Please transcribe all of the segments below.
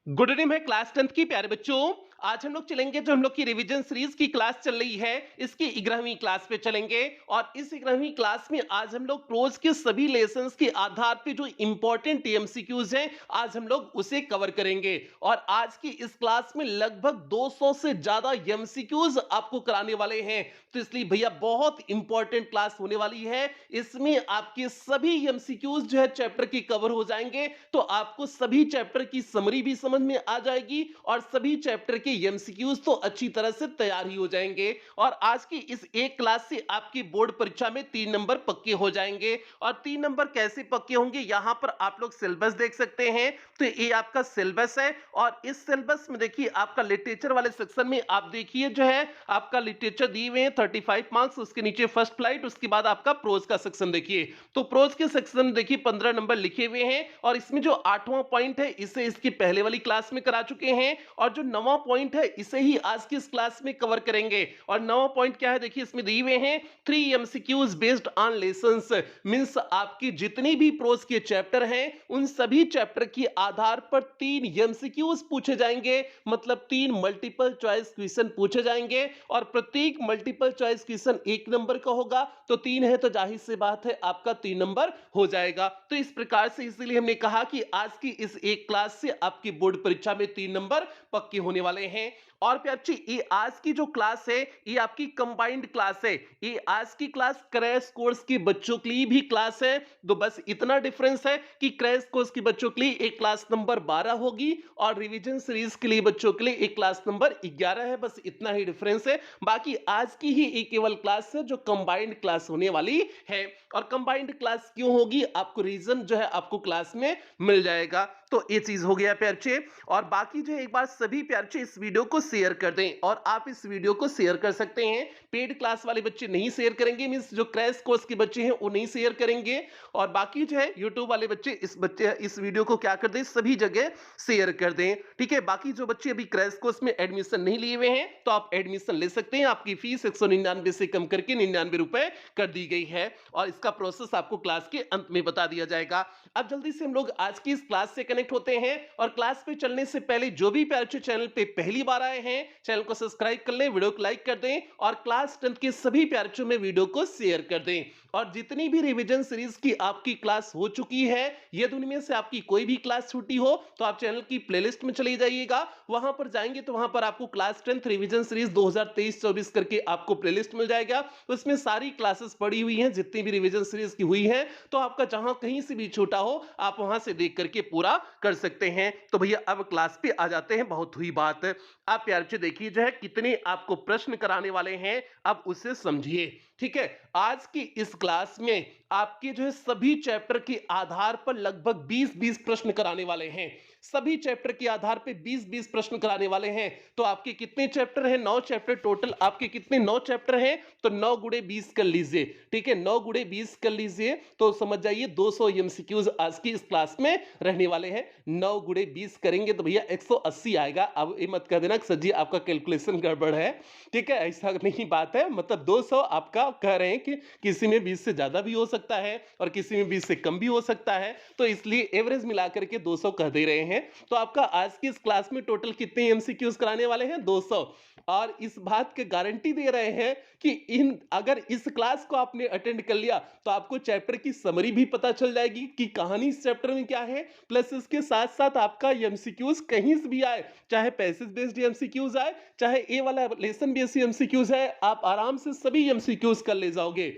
Good evening है class 10th की प्यारे बच्चों। आज हम लोग चलेंगे जो हम लोग की रिवीजन सीरीज की क्लास चल रही है इसकी 11वीं क्लास पे चलेंगे। और इस 11वीं क्लास में आज हम लोग प्रोज के सभी लेसन्स के आधार पे जो इंपॉर्टेंट एमसीक्यूज हैं आज हम लोग उसे कवर करेंगे। और आज की इस क्लास में लगभग 200 से ज्यादा एमसीक्यूज आपको कराने वाले हैं। तो इसलिए भैया बहुत इंपॉर्टेंट क्लास होने वाली है। इसमें आपके सभी एमसीक्यूज जो है चैप्टर की कवर हो जाएंगे। तो आपको सभी चैप्टर की समरी भी समझ में आ जाएगी और सभी चैप्टर के एमसीक्यूज तो अच्छी तरह से तैयार ही हो जाएंगे। और आज की इस एक क्लास से आपकी बोर्ड परीक्षा में 3 नंबर पक्के हो जाएंगे। और 3 नंबर कैसे पक्के होंगे यहां पर आप लोग सिलेबस देख सकते हैं। तो ये आपका सिलेबस है और इस सिलेबस में देखिए आपका लिटरेचर वाले सेक्शन में आप देखिए जो है आपका लिटरेचर दिए हुए हैं 35 मार्क्स, उसके नीचे फर्स्ट फ्लाइट, उसके बाद आपका प्रोज का सेक्शन देखिए। तो प्रोज के सेक्शन में देखिए 15 नंबर लिखे हुए हैं और इसमें जो 8वां पॉइंट है इसे इसकी पहले वाली क्लास में करा चुके हैं और जो 9वां पॉइंट है इसे ही आज की इस क्लास में कवर करेंगे। और 9वां पॉइंट क्या है देखिए इसमें दिए हुए हैं 3 MCQs based on lessons. Means आपकी जितनी भी प्रोज के चैप्टर हैं उन सभी चैप्टर के आधार पर 3 एमसीक्यूज पूछे जाएंगे। मतलब 3 मल्टीपल चॉइस क्वेश्चन पूछे जाएंगे और प्रत्येक मल्टीपल चॉइस क्वेश्चन 1 नंबर का होगा। तो 3 है तो जाहिर सी बात है आपका 3 नंबर हो जाएगा। तो इस प्रकार से इसीलिए हमने कहा कि आज की इस एक क्लास से आपकी बोर्ड परीक्षा में 3 नंबर पक्के होने वाले हैं। और प्याची ये आज की जो क्लास है ये आपकी कंबाइंड क्लास है। ये आज की क्लास क्रैश कोर्स के बच्चों के लिए भी क्लास है। तो बस इतना डिफरेंस है कि क्रैश कोर्स के बच्चों के लिए एक क्लास नंबर 12 होगी और रिवीजन सीरीज के लिए बच्चों के लिए एक क्लास नंबर 11 है। बस इतना ही डिफरेंस है। बाकी आज की ही एक केवल क्लास है जो कंबाइंड क्लास होने वाली है। और कंबाइंड क्लास क्यों होगी आपको रीजन जो है आपको क्लास में मिल जाएगा। तो ये चीज हो गया प्यारचे। और बाकी जो एक बार सभी प्यारचे इस वीडियो को शेयर कर दें और आप इस वीडियो को शेयर कर सकते हैं। पेड क्लास वाले बच्चे नहीं शेयर करेंगे, मींस जो क्रैश कोर्स के बच्चे हैं वो नहीं शेयर करेंगे। और बाकी जो है यूट्यूब वाले बच्चे इस वीडियो को क्या कर दें सभी जगह शेयर कर दें। ठीक है, बाकी जो बच्चे अभी क्रैश कोर्स में एडमिशन नहीं लिए हुए हैं तो आप एडमिशन ले सकते हैं। आपकी फीस 199 से कम करके 99 रुपए कर दी गई है और इसका प्रोसेस आपको क्लास के अंत में बता दिया जाएगा। अब जल्दी से हम लोग आज की इस क्लास से कनेक्ट होते हैं। और क्लास पे चलने से पहले जो भी प्यारे चैनल पे पहली बार आए हैं चैनल को सब्सक्राइब कर लें, वीडियो को लाइक कर दें और क्लास 10 के सभी प्यारे में वीडियो को शेयर कर दें। और जितनी भी रिवीजन सीरीज की आपकी क्लास हो चुकी है यदि उनमें से आपकी कोई भी क्लास छूटी हो तो आप चैनल की प्लेलिस्ट में चले जाइएगा। वहां पर जाएंगे तो वहां पर आपको क्लास 10 रिवीजन सीरीज 2023-24 करके आपको प्लेलिस्ट मिल जाएगा। उसमें सारी क्लासेस पड़ी हुई हैं जितनी भी रिवीजन सीरीज की हुई है। तो आपका जहां कहीं से भी छोटा हो आप वहां से देख करके पूरा कर सकते हैं। तो भैया अब क्लास पे आ जाते हैं। बहुत हुई बात, आप प्यार से देखिए जो है कितने आपको प्रश्न कराने वाले हैं अब उसे समझिए। ठीक है, आज की इस क्लास में आपके जो है सभी चैप्टर के आधार पर लगभग 20-20 प्रश्न कराने वाले हैं। सभी चैप्टर के आधार पे 20-20 प्रश्न कराने वाले हैं। तो आपके कितने चैप्टर हैं? 9 चैप्टर टोटल। आपके कितने 9 चैप्टर हैं तो 9 गुणे 20 कर लीजिए। ठीक है, 9 गुणे 20 कर लीजिए तो समझ जाइए 200 एमसीक्यूज आज की इस क्लास में रहने वाले हैं। 9 गुणे 20 करेंगे तो भैया 180 आएगा। अब ये मत कह देना कि सर जी आपका कैलकुलेशन गड़बड़ है। ठीक है, ऐसा नहीं बात है। मतलब 200 आपका कह रहे हैं कि किसी में 20 से ज्यादा भी हो सकता है और किसी में 20 से कम भी हो सकता है। तो इसलिए एवरेज मिलाकर के 200 कह दे रहे हैं। तो आपका आज की इस क्लास में टोटल कितने एमसीक्यूज कराने वाले हैं? 200। और इस बात की गारंटी दे रहे हैं कि अगर इस क्लास को आपने अटेंड कर लिया तो आपको चैप्टर की समरी भी पता चल जाएगी कि कहानी इस चैप्टर में क्या है। प्लस इसके साथ साथ आपका एमसीक्यूज कहीं से भी आए, चाहे पैसेज बेस्ड एमसीक्यूज आए चाहे ए वाला लेसन बेस्ड एमसीक्यूज है, आप आराम से सभी एमसीक्यूज कर ले जाओगे।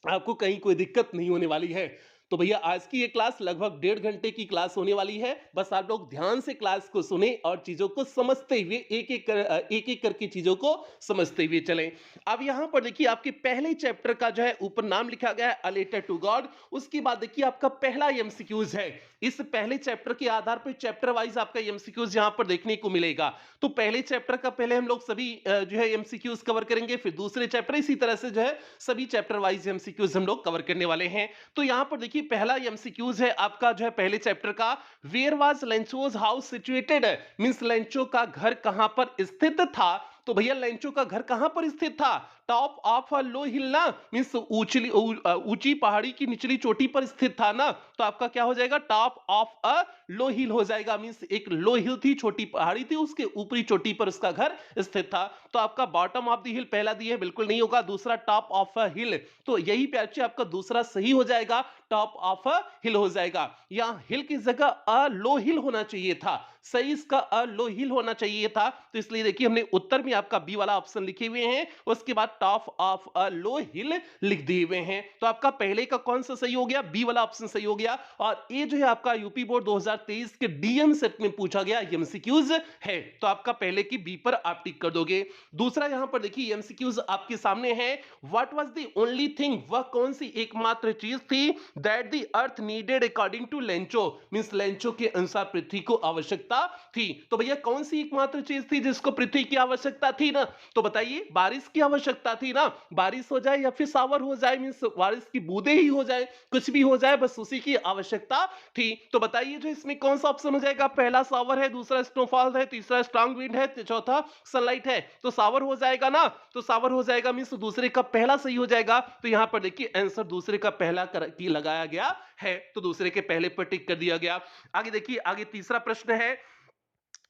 आपको कहीं कोई दिक्कत नहीं होने वाली है। तो भैया आज की ये क्लास लगभग 1.5 घंटे की क्लास होने वाली है। बस आप लोग ध्यान से क्लास को सुने और चीजों को समझते हुए एक एक करके चीजों को समझते हुए चलें। अब यहां पर देखिए आपके पहले चैप्टर का जो है ऊपर नाम लिखा गया है अ लेटर टू गॉड। उसके बाद देखिए आपका पहला एमसीक्यूज है। इस पहले चैप्टर के आधार पर चैप्टर वाइज आपका एमसीक्यूज यहां पर देखने को मिलेगा। तो पहले चैप्टर का पहले हम लोग सभी जो है एमसीक्यूज कवर करेंगे, फिर दूसरे चैप्टर, इसी तरह से जो है सभी चैप्टर वाइज एमसीक्यूज हम लोग कवर करने वाले हैं। तो यहां पर देखिए पहला एमसीक्यूज है आपका जो है पहले चैप्टर का, where was Lencho's house situated. Means Lencho का घर कहां पर स्थित था। तो भैया लेंचो का घर कहां पर स्थित था? टॉप ऑफ अ लो हिल ना, मीन्स ऊंची पहाड़ी की निचली चोटी पर स्थित था ना, तो आपका क्या हो जाएगा, टॉप ऑफ अ लो हिल हो जाएगा। मीन्स एक लो हिल थी, छोटी पहाड़ी थी, उसके ऊपरी चोटी पर उसका घर स्थित था। तो आपका बॉटम ऑफ द हिल पहला दिए बिल्कुल नहीं होगा, दूसरा टॉप ऑफ अ हिल, तो यही प्यारे आपका दूसरा सही हो जाएगा, टॉप ऑफ अ हिल हो जाएगा। यहां हिल की जगह अ लो हिल होना चाहिए था, सही इसका अ लो हिल होना चाहिए था। तो इसलिए देखिए हमने उत्तर में आपका बी वाला ऑप्शन लिखे हुए हैं, उसके बाद टॉप ऑफ अ लो हिल लिख दिए हुए हैं। तो आपका पहले का कौन सा सही हो गया, बी वाला ऑप्शन सही हो गया। और ये जो है आपका यूपी बोर्ड 2023 के डीएम सेट में पूछा गया एमसीक्यूज है, तो आपका पहले की बी पर आप टिक कर दोगे। दूसरा यहां पर देखिए एमसीक्यूज आपके सामने है, what was the only thing, वह कौन सी एकमात्र चीज थी that the earth needed according to Lencho, means Lencho के अनुसार पृथ्वी को आवश्यकता थी। तो भैया कौन सी एकमात्र चीज थी जिसको पृथ्वी की आवश्यकता थी ना, तो बताइए, बारिश की आवश्यकता थी ना, बारिश हो जाए या फिर सावर हो जाए, मींस बारिश की बूंदें ही हो जाए, कुछ भी हो जाए, बस उसी की आवश्यकता थी। तो बताइए जो इसमें कौन सा ऑप्शन हो जाएगा, पहला सावर है, दूसरा स्नोफॉल है, तीसरा स्ट्रांग विंड है, चौथा सनलाइट है, तो सावर हो जाएगा ना, तो सावर हो जाएगा, मींस दूसरे का पहला सही हो जाएगा। तो यहां पर देखिए आंसर दूसरे का पहला की लगाया गया है, तो दूसरे के पहले पर टिक कर दिया गया। आगे देखिए, आगे तीसरा प्रश्न है,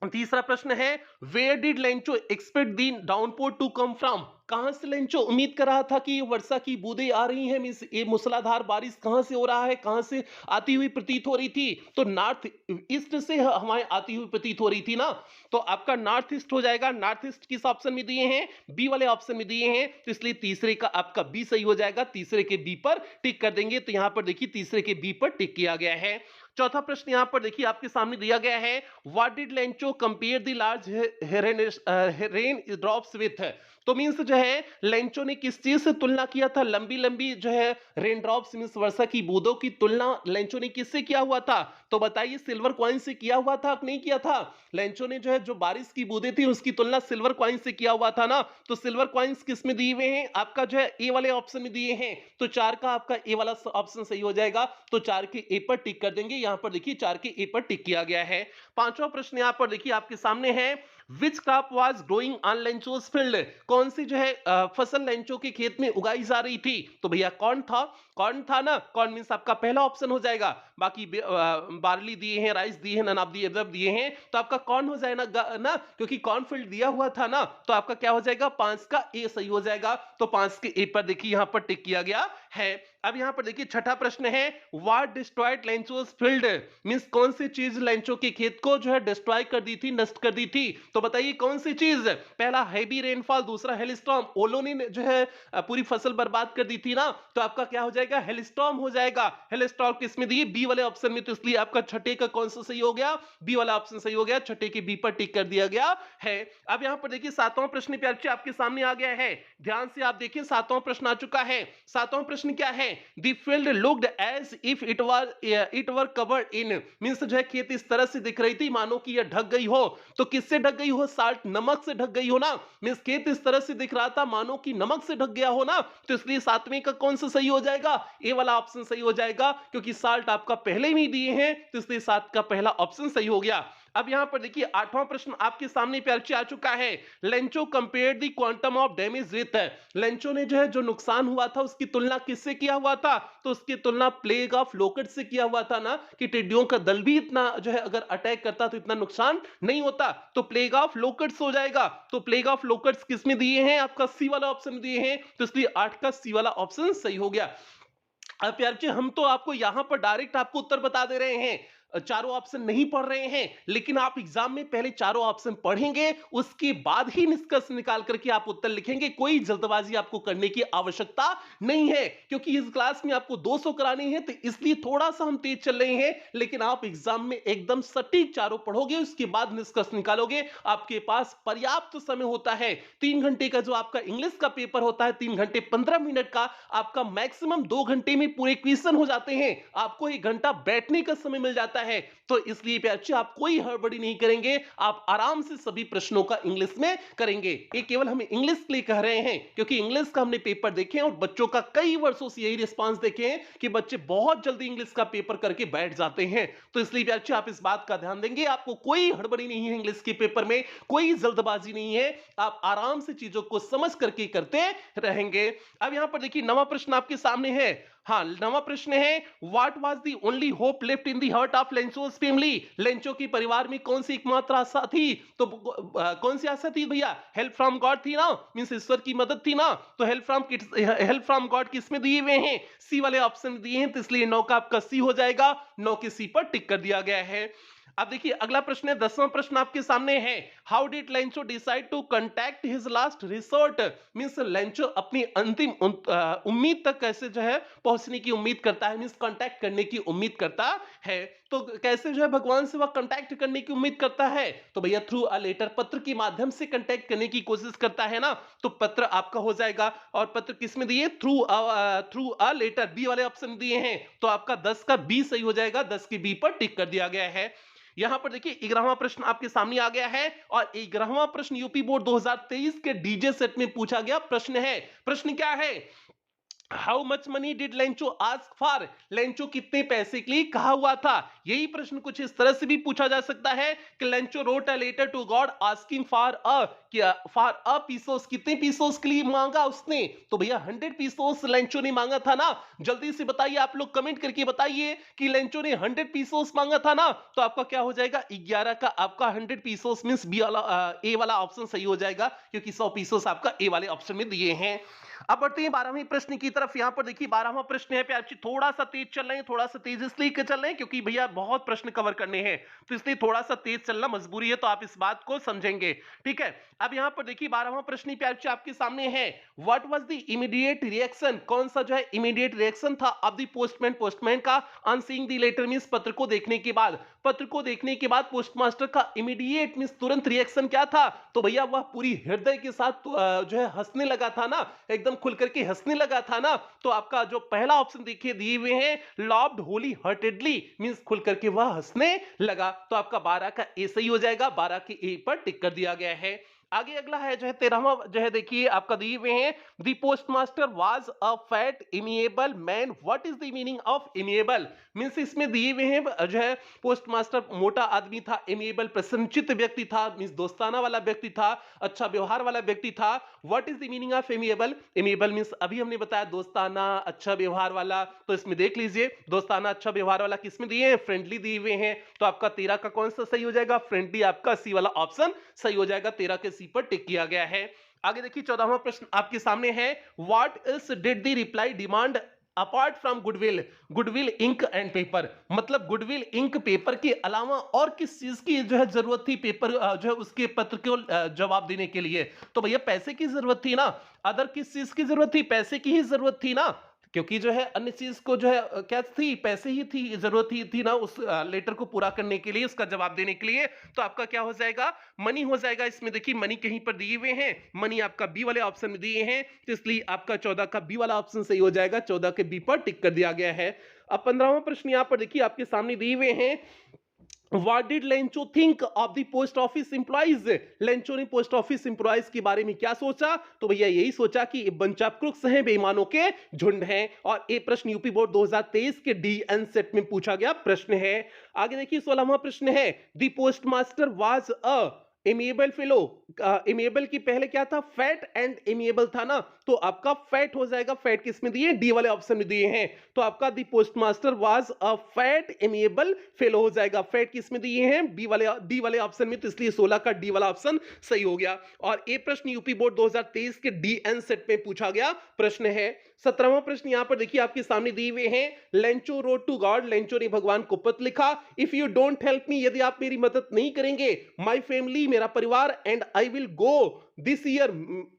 तीसरा प्रश्न है, where did Lencho expect the downpour to come from, कहां से लेंचो उम्मीद कर रहा था कि ये वर्षा की बूंदें आ रही हैं, मींस ये मूसलाधार बारिश कहां से हो रहा है, कहां से आती हुई प्रतीत हो रही थी, तो नॉर्थ ईस्ट से हमारे आती हुई प्रतीत हो रही थी ना, तो आपका नॉर्थ ईस्ट हो जाएगा। नॉर्थ ईस्ट किस ऑप्शन में दिए हैं, बी वाले ऑप्शन में दिए हैं, तो इसलिए तीसरे का आपका बी सही हो जाएगा, तीसरे के बी पर टिक कर देंगे। तो यहां पर देखिए तीसरे के बी पर टिक किया गया है। चौथा प्रश्न यहां पर देखिए आपके सामने दिया गया है, what did Lencho compare the large rain drops with, तो मींस जो है लेंचो ने किस चीज से तुलना किया था, लंबी लंबी जो है रेन ड्रॉप्स मींस वर्षा की बूंदों की तुलना लेंचो ने किससे किया हुआ था, तो बताइए सिल्वर कॉइन से किया हुआ था कि नहीं किया था, लेंचो ने जो है जो बारिश की बूंदें थी उसकी तुलना सिल्वर कॉइन से किया हुआ था ना, तो सिल्वर कॉइन्स किस में दिए हुए हैं, आपका जो है ए वाले ऑप्शन में दिए हैं, तो चार का आपका ए वाला ऑप्शन सही हो जाएगा, तो चार के ए पर टिक कर देंगे। यहां पर देखिए चार के ए पर टिक किया गया है। पांचवा प्रश्न यहां पर देखिए आपके सामने है, which crop was growing on Lencho's field, कौन सी जो है फसल लेंचो के खेत में उगाई जा रही थी, तो भैया कौन था, कौन था ना, कौन मींस आपका पहला ऑप्शन हो जाएगा। बाकी बार्ली दिए हैं, राइस दिए हैं, नन ऑफ द अबव दिए हैं, तो आपका कौन हो जाएगा ना, क्योंकि कॉर्नफील्ड दिया हुआ था ना, तो आपका क्या हो जाएगा, पांच का ए सही हो जाएगा, तो पांच के ए पर देखिए यहां पर टिक किया गया है। अब यहां पर देखिए छठा प्रश्न है, व्हाट डिस्ट्रॉयड लेंचोस फील्ड, मींस कौन सी चीज लेंचो के खेत को जो है डिस्ट्रॉय कर दी थी, नष्ट कर दी थी, तो बताइए कौन सी चीज, पहला हैवी रेनफॉल, दूसरा हेलस्टॉर्म, ओलो ने जो है पूरी फसल बर्बाद कर दी थी ना, तो आपका क्या हो जाएगा, हेलस्टॉर्म हो जाएगा। हेलस्टॉर्म किस में दिए, बी वाले ऑप्शन में, तो इसलिए आपका छठे का कौन सा सही हो गया, बी वाला ऑप्शन सही हो गया, छठे के बी पर टिक कर दिया गया है। अब यहां पर देखिए सातवां प्रश्न प्यारे आपके सामने आ गया है, ध्यान से आप देखिए सातवां प्रश्न आ चुका है। सातवां प्रश्न क्या है, the field looked as if it were covered in, means जो है खेत इस तरह से दिख रही थी मानो कि यह ढक गई हो, तो किससे ढक गई हो, साल्ट नमक से ढक गई हो ना, मींस खेत इस तरह से दिख रहा था मानो कि नमक से ढक गया हो ना, तो इसलिए सातवें का कौन सा सही हो जाएगा, ए वाला ऑप्शन सही हो जाएगा, क्योंकि साल्ट आपका पहले ही दिए हैं, तो इसलिए सात का पहला ऑप्शन सही हो गया। अब यहां पर देखिए आठवां प्रश्न आपके सामने प्यारे आ चुका है, Lencho compare the quantum of damage with, Lencho ने जो है जो नुकसान हुआ था उसकी तुलना किससे किया हुआ था, तो उसकी तुलना प्लेग ऑफ लोकट से किया हुआ था ना, कि टिड्डियों का दल भी इतना जो है अगर अटैक करता तो इतना नुकसान नहीं होता, तो प्लेग ऑफ लोकट्स हो जाएगा। तो प्लेग ऑफ लोकट्स किसमें दिए हैं, आपका सी वाला ऑप्शन दिए हैं, तो इसलिए 8 का सी वाला ऑप्शन सही हो गया। अब प्यार जी हम तो आपको यहां पर डायरेक्ट आपको उत्तर बता दे रहे हैं, चारों ऑप्शन नहीं पढ़ रहे हैं, लेकिन आप एग्जाम में पहले चारों ऑप्शन पढ़ेंगे, उसके बाद ही निष्कर्ष निकाल करके आप उत्तर लिखेंगे। कोई जल्दबाजी आपको करने की आवश्यकता नहीं है, क्योंकि इस क्लास में आपको 200 करानी है, तो इसलिए थोड़ा सा हम तेज चल रहे हैं, लेकिन आप एग्जाम में एकदम सटीक चारों पढ़ोगे, उसके बाद निष्कर्ष निकालोगे। आपके पास पर्याप्त समय होता है, 3 घंटे का जो आपका इंग्लिश का पेपर होता है, 3 घंटे 15 मिनट का, आपका मैक्सिमम 2 घंटे में पूरे क्वेश्चन हो जाते हैं, आपको 1 घंटा बैठने का समय मिल जाता जाता है। तो इसलिए प्यारे बच्चों आप कोई हड़बड़ी नहीं करेंगे, आप आराम से सभी प्रश्नों का इंग्लिश में करेंगे। ये केवल हम इंग्लिश के लिए कह रहे हैं क्योंकि इंग्लिश का हमने पेपर देखे हैं और बच्चों का कई वर्षों से यही रिस्पांस देखे हैं कि बच्चे बहुत जल्दी इंग्लिश का पेपर करके बैठ जाते हैं। तो इसलिए प्यारे बच्चों आप इस बात का ध्यान देंगे, आपको कोई हड़बड़ी नहीं है इंग्लिश के पेपर में, कोई जल्दबाजी नहीं है, आप आराम से चीजों को समझ करके करते रहेंगे। अब यहां पर देखिए नवा प्रश्न आपके सामने है। हाँ, नवा प्रश्न है, what was the only hope left in the heart of Lencho's family? Lencho की परिवार में कौन सी एकमात्र आशा थी? तो कौन सी आशा थी भैया? हेल्प फ्रॉम गॉड थी ना, मींस ईश्वर की मदद थी ना। तो हेल्प फ्रॉम गॉड किस में दिए हुए हैं? सी वाले ऑप्शन दिए हैं, तो इसलिए 9 का आपका सी हो जाएगा, 9 के सी पर टिक कर दिया गया है। अब देखिए अगला प्रश्न है, 10वां प्रश्न आपके सामने है, how did Lencho decide to contact his last resort? Means Lencho अपनी अंतिम उम्मीद तक कैसे जो है पहुंचने की उम्मीद करता है, मींस कांटेक्ट करने की उम्मीद करता है। तो कैसे जो है भगवान से वह कांटेक्ट करने की उम्मीद करता है? तो भैया थ्रू अ लेटर, पत्र के माध्यम से कांटेक्ट करने की कोशिश करता है ना, तो पत्र आपका हो जाएगा। और पत्र किसमें दिए? थ्रू अ लेटर, बी वाले ऑप्शन दिए हैं, तो आपका 10 का बी सही हो जाएगा, 10 के बी पर टिक कर दिया गया है। यहां पर देखिए 11वां प्रश्न आपके सामने आ गया है और 11वां प्रश्न यूपी बोर्ड 2023 के डीजे सेट में पूछा गया प्रश्न है। प्रश्न क्या है? How much money did Lencho ask for? Lencho कितने पैसे के लिए कहा हुआ था? यही प्रश्न कुछ इस तरह से भी पूछा जा सकता है कि Lencho wrote a letter to God asking for a pesos, कितने पीसोस के लिए मांगा उसने? तो भैया 100 पीसोस लेंचो ने मांगा था ना। जल्दी से बताइए, आप लोग कमेंट करके बताइए कि लेंचो ने 100 पीसोस मांगा था ना। तो आपका क्या हो जाएगा? 11 का आपका 100 पीसोस मींस बी वाला ए वाला ऑप्शन सही हो जाएगा, क्योंकि 100 पीसोस आपका ए वाले ऑप्शन में दिए हैं। अब बढ़ते हैं 12वें प्रश्न की तरफ। यहां पर देखिए 12वां प्रश्न है प्यार, थोड़ा सा तेज चल रहे हैं, थोड़ा सा तेज इसलिए चल रहे हैं क्योंकि भैया बहुत प्रश्न कवर करने हैं, तो इसलिए थोड़ा सा तेज चलना मजबूरी है, तो आप इस बात को समझेंगे, ठीक है। अब यहां पर देखिए 12वां प्रश्न प्यार आपके सामने है, what was the immediate reaction? कौन सा जो है इमीडिएट रिएक्शन था ऑफ द पोस्टमैन का on seeing the letter, means पत्र को देखने के बाद। पत्र को देखने के बाद पोस्टमास्टर का इमीडिएट मींस तुरंत रिएक्शन क्या था? तो भैया वह पूरी हृदय के साथ जो है हंसने लगा था ना, एकदम खुल करके हंसने लगा था ना। तो आपका जो पहला ऑप्शन देखिए दिए हुए हैं, लव्ड होली हार्टेडली, मींस खुल करके वह हंसने लगा। तो आपका 12 का ए सही हो जाएगा, 12 के ए पर टिक कर दिया गया है। आगे अगला है जो है 13वां जो है देखिए आपका दिए हुए हैं, the postmaster was a fat amiable man, what is the meaning of amiable? Means इसमें दिए हुए हैं जो है पोस्टमास्टर मोटा आदमी था, इमिएबल प्रसन्नचित्त व्यक्ति था, मींस दोस्ताना वाला व्यक्ति था, अच्छा व्यवहार वाला व्यक्ति था। What is the meaning of amiable? Amiable means अभी हमने बताया दोस्ताना, अच्छा व्यवहार वाला, तो इसमें देख लीजिए दोस्ताना अच्छा व्यवहार वाला किसमें दिए हैं? फ्रेंडली दिए हुए हैं। तो आपका 13 का कौन सा सही हो जाएगा? फ्रेंडली आपका सी वाला ऑप्शन सही हो जाएगा, 13 के सी पर टिक किया गया है। आगे देखिए 14वां प्रश्न आपके सामने है, what else did the reply demand apart from goodwill? Goodwill ink and paper, मतलब गुडविल इंक पेपर के अलावा और किस चीज की जो है जरूरत थी पेपर जो है उसके पत्र को जवाब देने के लिए? तो भैया पैसे की जरूरत थी ना, अदर किस चीज की जरूरत थी? पैसे की ही जरूरत थी ना, क्योंकि जो है अन्य चीज को जो है क्या थी? पैसे ही थी, जरूरत ही थी ना उस लेटर को पूरा करने के लिए, उसका जवाब देने के लिए। तो आपका क्या हो जाएगा? मनी हो जाएगा। इसमें देखिए मनी कहीं पर दिए हुए हैं, मनी आपका बी वाले ऑप्शन में दिए हैं, तो इसलिए आपका 14 का बी वाला ऑप्शन सही हो जाएगा, 14 के बी पर टिक कर दिया गया है। अब 15वां प्रश्न यहां पर देखिए आपके सामने दिए हुए हैं, What did Lencho think of the post office employees? Lencho ने पोस्ट ऑफिस एम्प्लॉइज के बारे में क्या सोचा? तो भैया यही सोचा कि बंच ऑफ क्रुक्स हैं, बेईमानों के झुंड हैं। और ये प्रश्न यूपी बोर्ड 2023 के डीएन सेट में पूछा गया प्रश्न है। आगे देखिए 16वां प्रश्न है, the postmaster was a amiable fellow. Amiable की पहले क्या था? फैट एंड एमिएबल था ना, तो आपका फैट हो जाएगा। फैट किसमें दिए? डी वाले ऑप्शन में दिए हैं, तो आपका the postmaster was a fat amiable fellow हो जाएगा। फैट किसमें दिए हैं? डी वाले ऑप्शन में, तो इसलिए 16 का डी वाला ऑप्शन सही हो गया। और ये प्रश्न यूपी बोर्ड 2023 के डीएन सेट में पूछा गया प्रश्न है। 17वां प्रश्न यहां पर देखिए आपके सामने दिए हुए हैं, Lencho wrote to God, Lencho ने भगवान को पत्र लिखा, if you don't help me, यदि आप मेरी मदद नहीं करेंगे, माय फैमिली, मेरा परिवार, and I will go this year,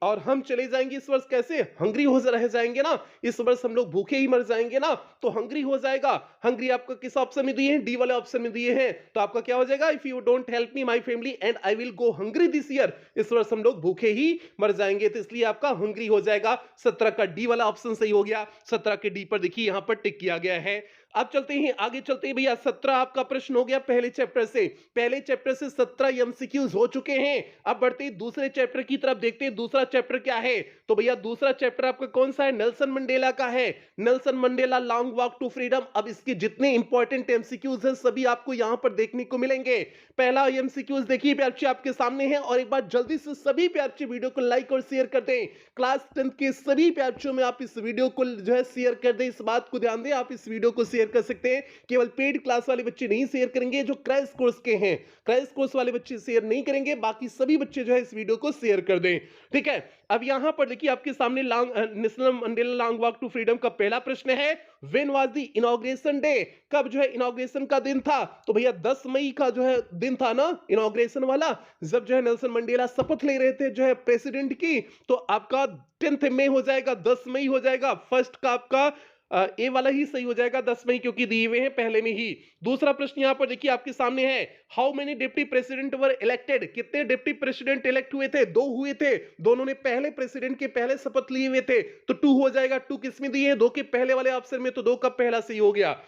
और हम चले जाएंगे इस वर्ष, कैसे? हंग्री हो रह जाएंगे ना, इस वर्ष हम लोग भूखे ही मर जाएंगे ना, तो हंग्री हो जाएगा। हंग्री आपका किस ऑप्शन में दिए हैं? डी वाले ऑप्शन में दिए हैं, तो आपका क्या हो जाएगा? If you don't help me my family and I will go hungry this year, इस वर्ष हम लोग भूखे ही मर जाएंगे, तो इसलिए आपका हंग्री हो जाएगा। 17 का डी वाला ऑप्शन सही हो गया, 17 के डी पर देखिए यहां पर टिक किया गया है। अब चलते हैं आगे, चलते हैं भैया। 17 आपका प्रश्न हो गया पहले चैप्टर से। पहले चैप्टर से 17 एमसीक्यूज हो चुके हैं। अब बढ़ते हैं दूसरे चैप्टर की तरफ, देखते हैं दूसरा चैप्टर क्या है। तो भैया दूसरा चैप्टर आपका कौन सा है? नेल्सन मंडेला का है। Nelson Mandela long walk to freedom. अब इसके जितने इंपॉर्टेंट एमसीक्यूज हैं सभी आपको यहां पर देखने को मिलेंगे। पहला एमसीक्यूज देखिए प्यार बच्चे आपके सामने है, और एक बार जल्दी से सभी प्यार बच्चे वीडियो को लाइक और शेयर कर दें। क्लास 10 के सभी प्यार बच्चों में आप इस वीडियो को जो है शेयर कर दें। इस बात को ध्यान दें, आप इस वीडियो को शेयर कर सकते हैं। केवल पेड क्लास वाले बच्चे नहीं शेयर करेंगे, जो क्रैश कोर्स के हैं, क्रैश कोर्स वाले बच्चे शेयर नहीं करेंगे, बाकी सभी बच्चे जो है इस वीडियो को शेयर कर दें। ठीक है, अब यहां पर देखिए आपके सामने national Mandela long walk to freedom का पहला प्रश्न है, when was the inauguration day? कब जो है इनॉग्रेशन का दिन था? तो भैया 10 मई का जो है दिन था ना इनॉग्रेशन वाला, जब जो है नेल्सन मंडेला शपथ ले रहे थे जो है प्रेसिडेंट की। तो आपका 10th मई हो जाएगा, 10 मई हो जाएगा। फर्स्ट का आपका ए वाला ही सही हो जाएगा, 10 मई, क्योंकि दिए हुए हैं पहले में ही। दूसरा प्रश्न यहां पर देखिए आपके सामने है, how many deputy president were elected? कितने डिप्टी प्रेसिडेंट इलेक्ट हुए थे? 2 हुए थे। दोनों ने पहले प्रेसिडेंट के पहले शपथ लिए हुए थे, तो 2 हो जाएगा। 2 किस में दिए हैं? 2 के पहले वाले ऑप्शन में, तो 2 का पहला सही हो गया।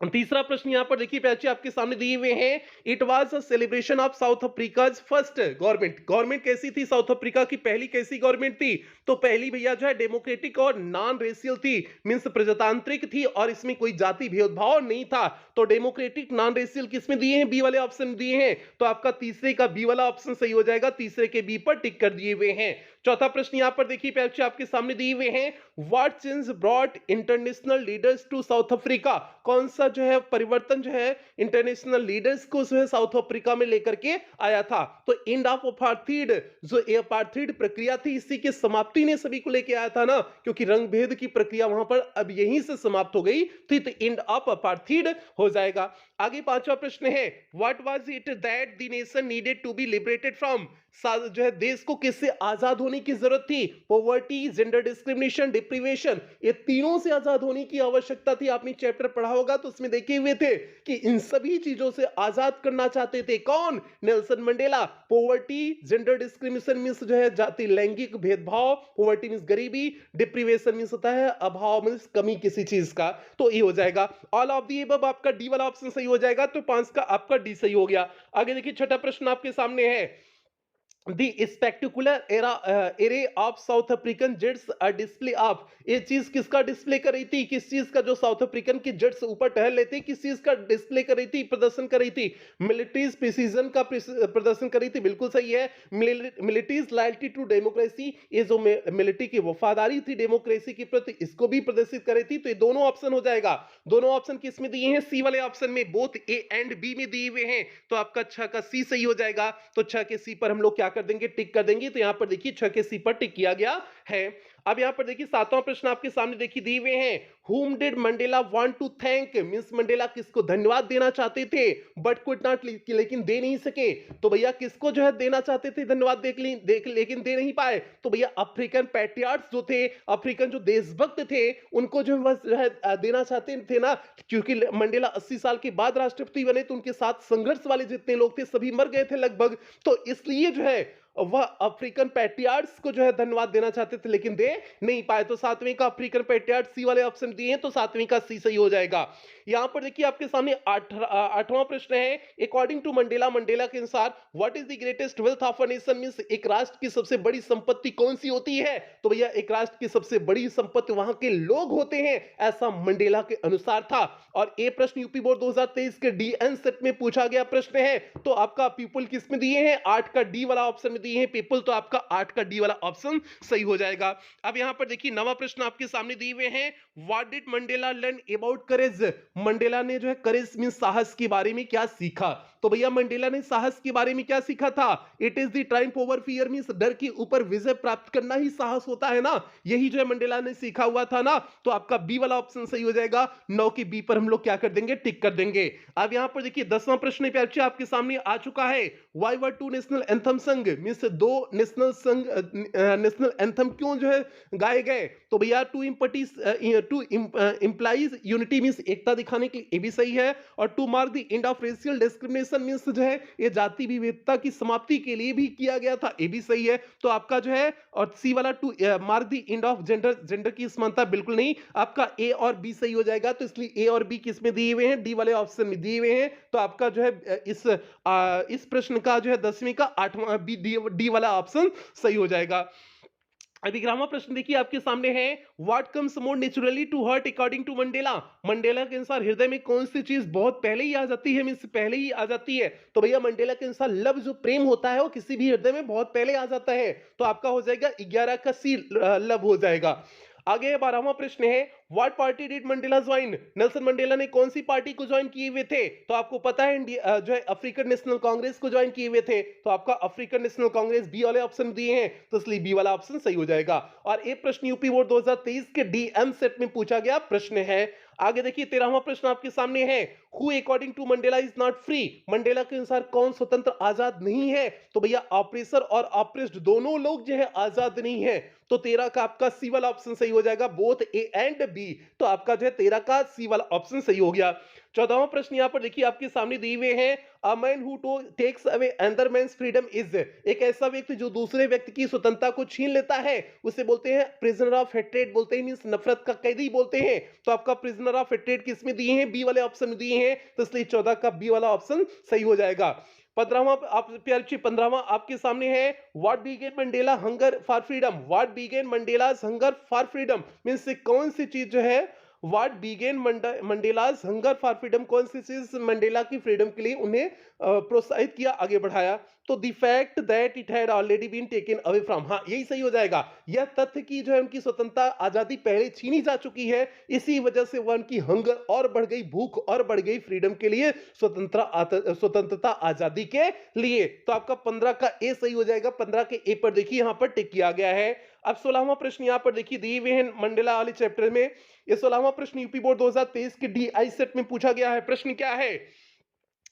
तीसरा प्रश्न यहां पर देखिए बच्चे आपके सामने दिए हुए हैं, it was a celebration of south Africa's first government. Government कैसी थी साउथ अफ्रीका की? पहली कैसी गवर्नमेंट थी? तो पहली भैया जो है डेमोक्रेटिक और नॉन रेशियल थी, मींस प्रजातांत्रिक थी, और इसमें कोई जाति भेदभाव नहीं था। तो डेमोक्रेटिक नॉन रेशियल किसमें दिए हैं? बी वाले ऑप्शन दिए हैं, तो आपका तीसरे का बी वाला ऑप्शन सही हो जाएगा। तीसरे के बी पर टिक कर दिए हुए हैं। चौथा प्रश्न यहां पर देखिए बच्चे आपके सामने दिए हुए हैं, what change brought international leaders to South Africa? कौन सा जो है परिवर्तन जो है इंटरनेशनल लीडर्स को जो है साउथ अफ्रीका में लेकर के आया था? तो एंड ऑफ अपार्थीड, जो अपार्थीड प्रक्रिया थी, इसी की समाप्ति ने सभी को लेके आया था ना, क्योंकि रंग भेद की प्रक्रिया वहां पर अब यहीं से समाप्त हो गई थी, तो एंड ऑफ अपार्थीड हो जाएगा। आगे पांचवा प्रश्न है, what was it that the nation needed to be liberated from? जो है देश को किससे आजाद होने की जरूरत थी? पॉवर्टी, जेंडर डिस्क्रिमिनेशन, डिप्रीवेशन, ये तीनों से आजाद होने की आवश्यकता थी। आपने चैप्टर पढ़ा होगा तो उसमें देखे हुए थे कि इन सभी चीजों से आजाद करना चाहते थे कौन? Nelson Mandela. Poverty, gender discrimination means जो है जाति लैंगिक भेदभाव, पॉवर्टी मींस गरीबी, डिप्रीवेशन मींस होता है अभाव मींस कमी किसी चीज का, तो ये हो जाएगा। ऑल ऑफ दी अबव आपका डी वाला ऑप्शन सही हो जाएगा, तो 5 का आपका डी सही हो गया। आगे देखिए छठा प्रश्न आपके सामने है, The spectacular array of South African jets a display of, ये चीज किसका डिस्प्ले कर रही थी? किस चीज का? जो साउथ अफ्रीकन की जेट्स ऊपर टहल लेते, किस चीज का डिस्प्ले कर रही थी, प्रदर्शन कर रही थी? मिलिट्रीज प्रिसीजन का प्रदर्शन कर रही थी, बिल्कुल सही है। मिलिट्रीज लॉयल्टी टू डेमोक्रेसी, ये जो मिलिट्री की वफादारी थी डेमोक्रेसी के प्रति, इसको भी प्रदर्शित कर रही थी। तो ये दोनों ऑप्शन हो जाएगा। दोनों ऑप्शन किस में दिए हैं? सी वाले ऑप्शन में, बोथ ए एंड बी में दिए हुए हैं, तो आपका 6 का सी सही हो जाएगा। तो 6 के सी पर हम लोग क्या कर देंगे? टिक कर देंगे। तो यहां पर देखिए 6 के सी पर टिक किया गया है। अब यहां पर देखिए सातवां प्रश्न आपके सामने देखिए दिए हुए हैं, whom did Mandela want to thank? Means Mandela किसको धन्यवाद देना चाहते थे बट कुड नॉट, लेकिन दे नहीं सके। तो भैया किसको जो है देना चाहते थे धन्यवाद, लेकिन दे नहीं पाए? तो भैया अफ्रीकन पैट्रियट्स जो थे, अफ्रीकन जो देशभक्त थे, उनको जो बस जो है देना चाहते थे ना, क्योंकि मंडेला 80 साल के बाद राष्ट्रपति बने, तो उनके साथ संघर्ष वाले जितने लोग थे सभी मर गए थे लगभग, तो इसलिए जो है वह अफ्रीकन पैट्रियट्स को जो है धन्यवाद देना चाहते थे, लेकिन दे नहीं पाए। तो सातवीं का अफ्रीकन पैट्रियट सी वाले ऑप्शन दिए हैं, तो सातवीं का सी सही हो जाएगा। यहां पर देखिए आपके सामने आठवां प्रश्न है, अकॉर्डिंग टू मंडेला, मंडेला के अनुसार what is the greatest wealth of a nation? Means एक राष्ट्र की सबसे बड़ी संपत्ति कौन सी होती है? तो भैया एक राष्ट्र की सबसे बड़ी संपत्ति वहां के लोग होते हैं, ऐसा मंडेला के अनुसार था। और ये प्रश्न यूपी बोर्ड 2023 के डीएन सेट में पूछा गया प्रश्न है। तो आपका पीपल किस में दिए हैं? 8 का डी वाला ऑप्शन में दिए हैं पीपल, तो आपका 8 का डी वाला ऑप्शन सही हो जाएगा। अब यहां पर देखिए नवा प्रश्न आपके सामने दिए हुए हैं, what did Mandela learn about courage? Mandela ने जो है करेज मींस साहस के बारे में क्या सीखा? तो भैया मंडेला ने साहस के बारे में क्या सीखा था? It is the Triumph over fear, means डर के ऊपर विजय प्राप्त करना ही साहस होता है ना, यही जो है मंडेला ने सीखा हुआ था ना, तो आपका बी वाला ऑप्शन सही हो जाएगा। 9 के बी पर हम लोग क्या कर देंगे? टिक कर देंगे। अब यहां पर देखिए 10वां प्रश्न प्यारे आपके सामने आ चुका है, why were 2 national anthem sung? Means 2 national song national anthem क्यों जो है गाए गए? तो भैया टू इम्प्लाइज यूनिटी मींस एकता दिखाने के लिए, ये भी सही है। और to mark the end of racial discrimination means जो है ये जाति विविधता की समाप्ति के लिए भी किया गया था, ये भी सही है। तो आपका जो है और सी वाला to mark the end of gender, gender की समानता बिल्कुल नहीं, आपका ए और बी सही हो जाएगा। तो इसलिए ए और बी किस में दिए हुए हैं, डी वाले ऑप्शन में दिए हुए हैं। तो आपका जो है इस प्रश्न का जो है 10वीं का 8वां डी वाला ऑप्शन सही हो जाएगा। अभी 11वां प्रश्न देखिए आपके सामने है, what comes more naturally to heart according to Mandela. Mandela के अनुसार हृदय में कौन सी चीज बहुत पहले ही आ जाती है, मींस पहले ही आ जाती है। तो भैया मंडेला के अनुसार लव जो प्रेम होता है वो किसी भी हृदय में बहुत पहले आ जाता है। तो आपका हो जाएगा 11 का सी लव हो जाएगा। आगे 12वां प्रश्न है, what party did Mandela join. Nelson Mandela ने कौन सी पार्टी को ज्वाइन किए हुए थे। तो आपको पता है जो है अफ्रीकन नेशनल कांग्रेस को ज्वाइन किए हुए थे। तो आपका अफ्रीकन नेशनल कांग्रेस बी वाले ऑप्शन दिए हैं, तो इसलिए बी वाला ऑप्शन सही हो जाएगा। और एक प्रश्न यूपी बोर्ड 2023 के डीएम सेट में पूछा गया प्रश्न है। आगे देखिए 13वां प्रश्न आपके सामने है, who according to Mandela is not free. Mandela के अनुसार कौन स्वतंत्र आजाद नहीं है। तो भैया ऑपरेसर और ऑपरेस्ड दोनों लोग जो है आजाद नहीं है। तो 13 का आपका सी वाला ऑप्शन सही हो जाएगा, बोथ ए एंड बी। तो आपका जो है 13 का सी वाला ऑप्शन सही हो गया। 14वां प्रश्न यहां पर देखिए आपके सामने दिए हुए हैं, a man who takes away another man's freedom is. एक ऐसा व्यक्ति जो दूसरे व्यक्ति की स्वतंत्रता को छीन लेता है उसे बोलते हैं प्रिजनर ऑफ हेट्रेड बोलते हैं, मींस नफरत का कैदी बोलते हैं। तो आपका प्रिजनर ऑफ हेट्रेड किसमें दिए हैं, बी वाले ऑप्शन में दिए हैं। तो इसलिए 14 का बी वाला ऑप्शन सही हो जाएगा। 15वां आप प्यार 15वां आपके सामने है, what began Mandela hunger for freedom. What began Mandela's hunger for freedom means कौन सी चीज जो है, what began Mandela's hunger for freedom, कौन सी चीज मंडेला की फ्रीडम के लिए उन्हें प्रोत्साहित किया, आगे बढ़ाया। तो the fact that it had already been taken away from, हाँ यही सही हो जाएगा। यह तथ्य की जो है उनकी स्वतंत्रता आजादी पहले छीनी जा चुकी है, इसी वजह से वह उनकी हंगर और बढ़ गई, भूख और बढ़ गई फ्रीडम के लिए, स्वतंत्रता आजादी के लिए। तो आपका 15 का ए सही हो जाएगा। 15 के ए पर देखिए यहां पर टिक किया गया है। अब 16वां प्रश्न यहां पर देखिए दिए हुए हैं मंडेला वाले चैप्टर में। ये 16वां प्रश्न यूपी बोर्ड 2023 के डीआई सेट में पूछा गया है। प्रश्न क्या है,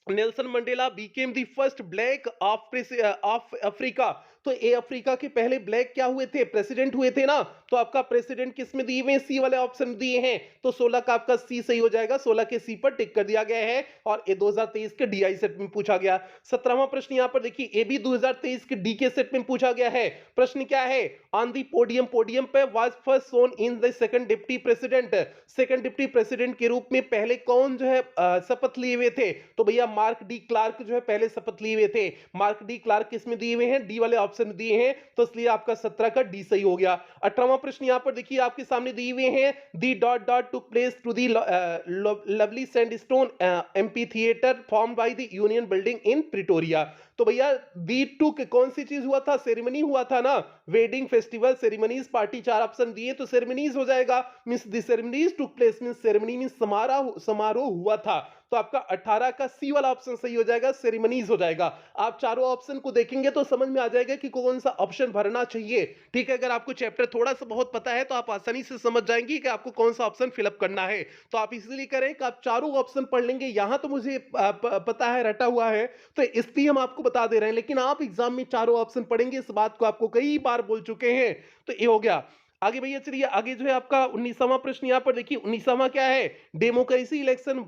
Nelson Mandela Beckham the first black of Africa. तो ए अफ्रीका के पहले ब्लैक क्या हुए थे, प्रेसिडेंट हुए थे ना। तो आपका प्रेसिडेंट किस में दिए हुए, सी वाले ऑप्शन दिए हैं। तो 16 का आपका सी सही हो जाएगा, 16 के सी पर टिक कर दिया गया है। और ये 2023 के डीआई सेट में पूछा गया। 17वां प्रश्न यहां पर देखिए, ए भी 2023 के डी के सेट में पूछा गया है। प्रश्न क्या है, ऑन दी पोडियम, पोडियम पे was first sworn in the second deputy president. Second deputy president के रूप में पहले कौन जो है शपथ लिए हुए थे। तो भैया मार्क डी क्लार्क जो है पहले शपथ लिए हुए थे। मार्क डी क्लार्क किस में दिए हुए हैं, डी वाले ऑप्शन दिए हैं। तो इसलिए आपका 17 का डी सही हो गया। 18वां प्रश्न यहां पर देखिए आपके सामने दिए हुए हैं, the dot dot took place to the lovely sandstone amphitheatre form by the Union Building in Pretoria. तो भैया दी टुक कौन सी चीज हुआ था, सेरेमनी हुआ था ना, wedding festival ceremonies party, 4 option दिए तो सेरेमनीज हो जाएगा। Means the ceremonies took place means ceremony means समारोह हुआ था। तो आपका 18 का सी वाला ऑप्शन सही हो जाएगा, सेरेमनीज हो जाएगा। आप चारों ऑप्शन को देखेंगे तो समझ में आ जाएगा कि कौन सा ऑप्शन भरना चाहिए। ठीक है, अगर आपको चैप्टर थोड़ा सा बहुत पता है तो आप आसानी से समझ जाएंगे कि आपको कौन सा ऑप्शन फिलअप करना है। तो आप इसलिए करें कि आप चारों ऑप्शन पढ़ लेंगे। यहां तो मुझे पता है, रटा हुआ है, तो इसलिए हम आपको बता दे रहे हैं, लेकिन आप एग्जाम में चारों ऑप्शन पढ़ेंगे, इस बात को आपको कई बार बोल चुके हैं। तो ये हो गया। आगे भैया चलिए, आगे जो है आपका 19वां प्रश्न यहां पर देखिए। 19वां क्या है, democracy election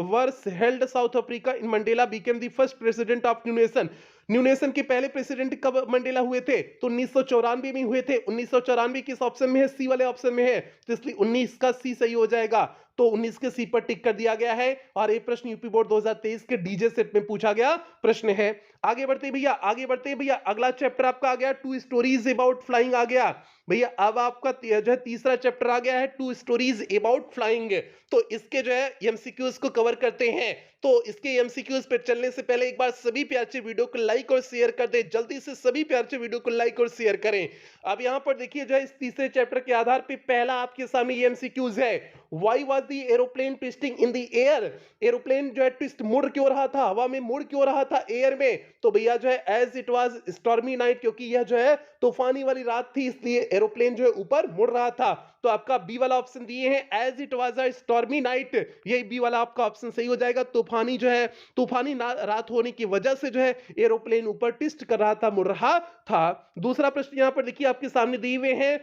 were held South Africa in Mandela became the first president of new nation. New nation के पहले प्रेसिडेंट कब मंडेला हुए थे, तो 1994 में हुए थे। 1994 किस ऑप्शन में है, सी वाले ऑप्शन में है। तो इसलिए 19 का सी सही हो जाएगा। तो 19 के सी पर टिक कर दिया गया है। और ये प्रश्न यूपी बोर्ड 2023 के डीजे सेट में पूछा गया प्रश्न है। आगे बढ़ते भैया, आगे बढ़ते भैया, अगला चैप्टर आपका आ गया टू स्टोरीज अबाउट फ्लाइंग आ गया भैया। अब आपका जो है तीसरा चैप्टर आ गया है टू स्टोरीज अबाउट फ्लाइंग। तो इसके जो है एमसीक्यूज को कवर करते हैं। तो इसके एमसीक्यूज पे चलने से पहले एक बार सभी प्यार से वीडियो को लाइक और शेयर कर दे, जल्दी से सभी प्यार से वीडियो को लाइक और शेयर करें। अब यहां पर देखिए जो है इस तीसरे चैप्टर के आधार पे पहला आपके सामने एमसीक्यूज है, why was the aeroplane twisting in the air. Aeroplane जो है ट्विस्ट मुड़ क्यों रहा था, हवा में मुड़ क्यों रहा था एयर में। तो भैया जो है as it was stormy night, क्योंकि यह जो है तूफानी वाली रात थी, इसलिए एरोप्लेन जो है ऊपर मुड़ रहा था। तो आपका बी वाला ऑप्शन दिए हैं, as it was a stormy night, यही बी वाला आपका ऑप्शन सही हो जाएगा। तूफानी जो है तूफानी रात होने की वजह से जो है एरोप्लेन ऊपर ट्विस्ट कर रहा था, मुड़ रहा था। दूसरा प्रश्न यहां पर देखिए आपके सामने दिए हुए हैं,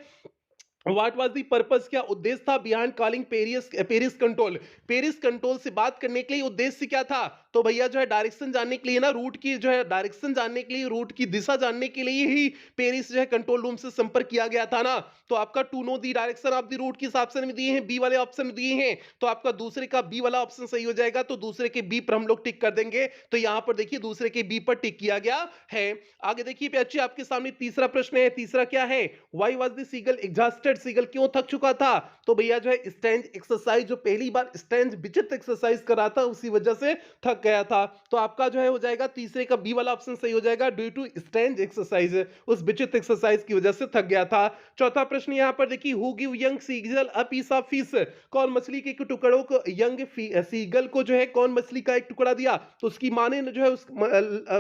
व्हाट वाज द पर्पस, क्या उद्देश्य था behind calling Paris Paris control, Paris control से बात करने के लिए उद्देश्य क्या था? तो भैया जो है डायरेक्शन जानने के लिए ना, रूट की जो है डायरेक्शन जानने के लिए, रूट की दिशा जानने के लिए ही पेरिस जो है कंट्रोल रूम से संपर्क किया गया था ना। तो आपका to know the direction of the route किस ऑप्शन में दिए हैं? बी वाले ऑप्शन में दिए हैं। तो आपका दूसरे का बी वाला ऑप्शन सही हो जाएगा, तो दूसरे के बी पर हम लोग टिक कर देंगे। तो यहां पर देखिए दूसरे के बी पर टिक किया गया है। आगे देखिए बच्चे आपके सामने तीसरा प्रश्न है। तीसरा क्या है? Why was the seagull exhausted, seagull क्यों थक चुका था? तो भैया जो है स्ट्रेंज एक्सरसाइज, जो पहली बार स्ट्रेंज विचित्र एक्सरसाइज कर रहा था उसी वजह से थक गया था। तो आपका जो है हो जाएगा तीसरे का बी वाला ऑप्शन सही हो जाएगा, ड्यू टू स्ट्रेंज एक्सरसाइज, उस विचित्र एक्सरसाइज की वजह से थक गया था। चौथा प्रश्न यहाँ पर देखिए, who give young seagull a piece of fish, कौन मछली के टुकड़ों को, यंग सीगल को जो है कौन मछली का एक टुकड़ा दिया? तो उसकी माँ ने जो है उस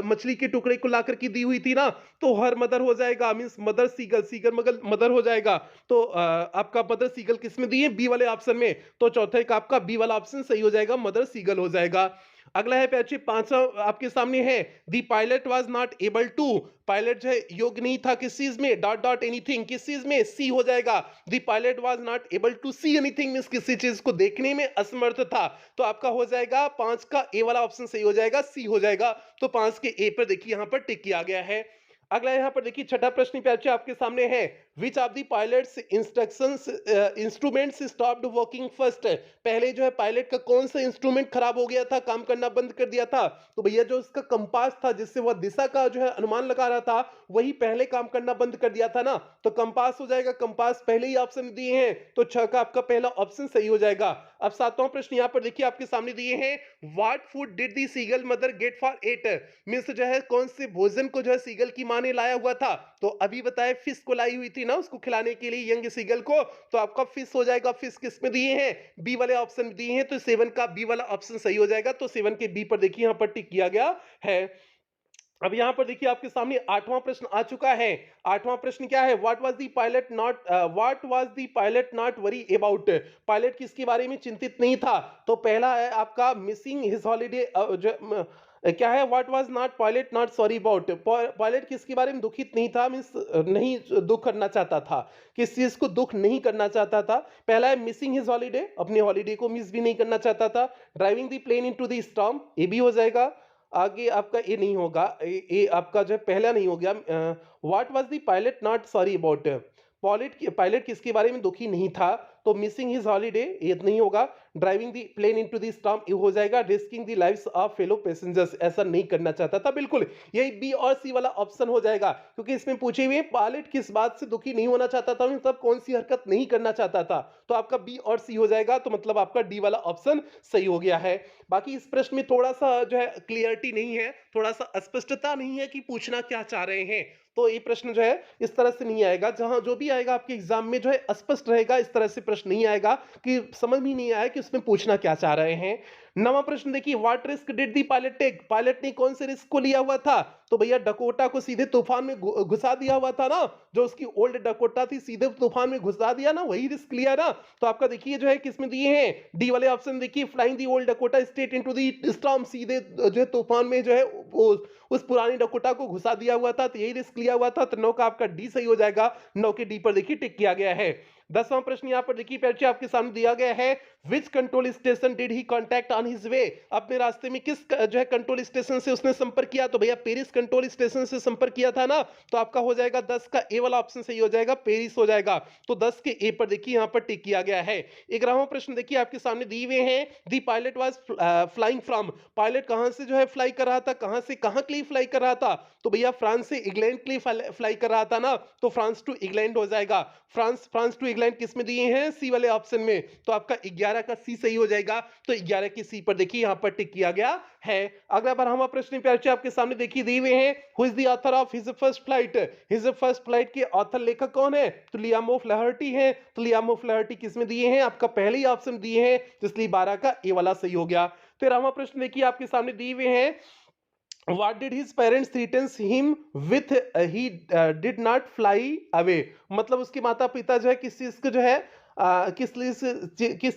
मछली के टुकड़े को ला करके दी हुई थी ना। तो हर मदर हो जाएगा, मींस मदर सीगल, सीगल मगर मदर हो जाएगा। तो आपका मदर सीगल किस में दिए? बी वाले ऑप्शन में। तो चौथे का आपका बी वाला ऑप्शन सही हो जाएगा, मदर सीगल हो जाएगा। अगला है पैचे पांचवा आपके सामने है, the pilot was not able to, pilot जो है योग्य नहीं था किस चीज में? डॉट डॉट एनीथिंग, किस चीज में? सी हो जाएगा। The pilot was not able to see anything, means किसी चीज को देखने में असमर्थ था। तो आपका हो जाएगा पांच का ए वाला ऑप्शन सही हो जाएगा, सी हो जाएगा। तो पांच के ए पर देखिए यहां पर टिक किया गया है। अगला यहाँ पर देखिए छठा प्रश्न प्यारे आपके सामने है, which of the pilots instructions instruments stopped working first, पहले जो है पायलट का कौन सा इंस्ट्रूमेंट खराब हो गया था, काम करना बंद कर दिया था? तो भैया जो उसका कंपास था जिससे वह दिशा का जो है अनुमान लगा रहा था, वही पहले काम करना बंद कर दिया था ना। तो कंपास हो जाएगा, कंपास पहले ही ऑप्शन दिए हैं, तो छह का आपका पहला ऑप्शन सही हो जाएगा। अब सातवां प्रश्न यहाँ पर देखिए आपके सामने दिए हैं, what food did the seagull mother get for it, means जो है कौन से भोजन को जो है सीगल की मां ने लाया हुआ था? तो अभी बताए फिश को लाई हुई थी ना उसको खिलाने के लिए, यंग सीगल को। तो आपका फिश हो जाएगा, फिश किस में दिए हैं? बी वाले ऑप्शन में दिए हैं, तो सेवन का बी वाला ऑप्शन सही हो जाएगा। तो सेवन के बी पर देखिए यहाँ पर टिक किया गया है। अब यहां पर देखिए आपके सामने आठवां प्रश्न आ चुका है। आठवां प्रश्न क्या है? What was the pilot not worry about, pilot किसके बारे में चिंतित नहीं था? तो पहला है आपका मिसिंग हिज हॉलीडे, क्या है? What was not pilot not sorry about, pilot किसके बारे में दुखित नहीं था, मींस नहीं दुख करना चाहता था, किस चीज को दुख नहीं करना चाहता था? पहला है मिसिंग हिज हॉलीडे, अपने हॉलीडे को मिस भी नहीं करना चाहता था। Driving the plane into the storm, ये भी हो जाएगा। आगे आपका ये नहीं होगा, ये आपका जो है पहला नहीं हो गया। What was the pilot not sorry about, pilot किसके बारे में दुखी नहीं था? तो मिसिंग हिज हॉलीडे ये नहीं होगा। Driving the plane into the storm ये हो जाएगा। Risking the lives of fellow passengers, ऐसा नहीं करना चाहता था। बिल्कुल यही बी और सी वाला ऑप्शन हो जाएगा, क्योंकि इसमें पूछे हुए पायलट किस बात से दुखी नहीं होना चाहता था, मतलब कौन सी हरकत नहीं करना चाहता था। तो आपका बी और सी हो जाएगा, तो मतलब आपका डी वाला ऑप्शन सही हो गया है। बाकी इस प्रश्न में थोड़ा सा जो है क्लियरिटी नहीं है, थोड़ा सा अस्पष्टता नहीं है कि पूछना क्या चाह रहे हैं। तो ये प्रश्न जो है इस तरह से नहीं आएगा, जहां जो भी आएगा आपके एग्जाम में जो है अस्पष्ट रहेगा, इस तरह से प्रश्न नहीं आएगा कि समझ में नहीं आया कि उसमें पूछना क्या चाह रहे हैं। नवा प्रश्न देखिए, what risk did the pilot take, pilot ने कौन से रिस्क को लिया हुआ था? तो भैया डकोटा को सीधे तूफान में घुसा दिया हुआ था ना, जो उसकी ओल्ड डकोटा थी सीधे तूफान में घुसा दिया ना, वही रिस्क लिया ना। तो आपका देखिए जो है किसमें दिए हैं? डी वाले ऑप्शन देखिए, flying the old Dakota straight into the storm, सीधे जो है तूफान में जो है उस पुरानी डकोटा को घुसा दिया हुआ था, तो यही रिस्क लिया हुआ था। तो नौ का आपका डी सही हो जाएगा, नौ के डी पर देखिए टिक किया गया है। दसवां प्रश्न यहाँ पर देखिए परिचय आपके सामने दिया गया है, which control station did he contact on his way, अपने रास्ते में किस जो है कंट्रोल स्टेशन से उसने संपर्क किया? तो भैया पेरिस कंट्रोल स्टेशन से संपर्क किया था ना। तो आपका हो जाएगा 10 का ए वाला ऑप्शन सही हो जाएगा, पेरिस हो जाएगा। तो 10 के ए पर देखिए यहाँ पर टिक किया गया है। 11वां प्रश्न देखिए आपके सामने दिए हुए हैं, the pilot was flying from, pilot कहां से जो है फ्लाई कर रहा था, कहां से कहां के लिए फ्लाई कर रहा था? तो भैया फ्रांस से इंग्लैंड के लिए फ्लाई कर रहा था ना। तो फ्रांस टू इंग्लैंड हो जाएगा। फ्रांस टू इंग्लैंड किस में दिए हैं? सी वाले ऑप्शन में। तो आपका 11 का सी सही हो जाएगा। तो 11 के सी पर देखिए यहां पर टिक किया गया है। अगला बार हम प्रश्न प्यारे आपके सामने देखिए दिए हुए हैं, who is the author of his first flight, his first flight के ऑथर लेखक कौन है? तो लियामो फ्लहर्टी है। तो लियामो फ्लहर्टी किस में दिए हैं? आपका पहले ही ऑप्शन दिए हैं, तो इसलिए 12 का ए वाला सही हो गया। 13वां प्रश्न देखिए आपके सामने दिए हुए हैं, what did his parents threaten him with, he did not fly away, मतलब उसके माता पिता जो है किस चीज को जो है किस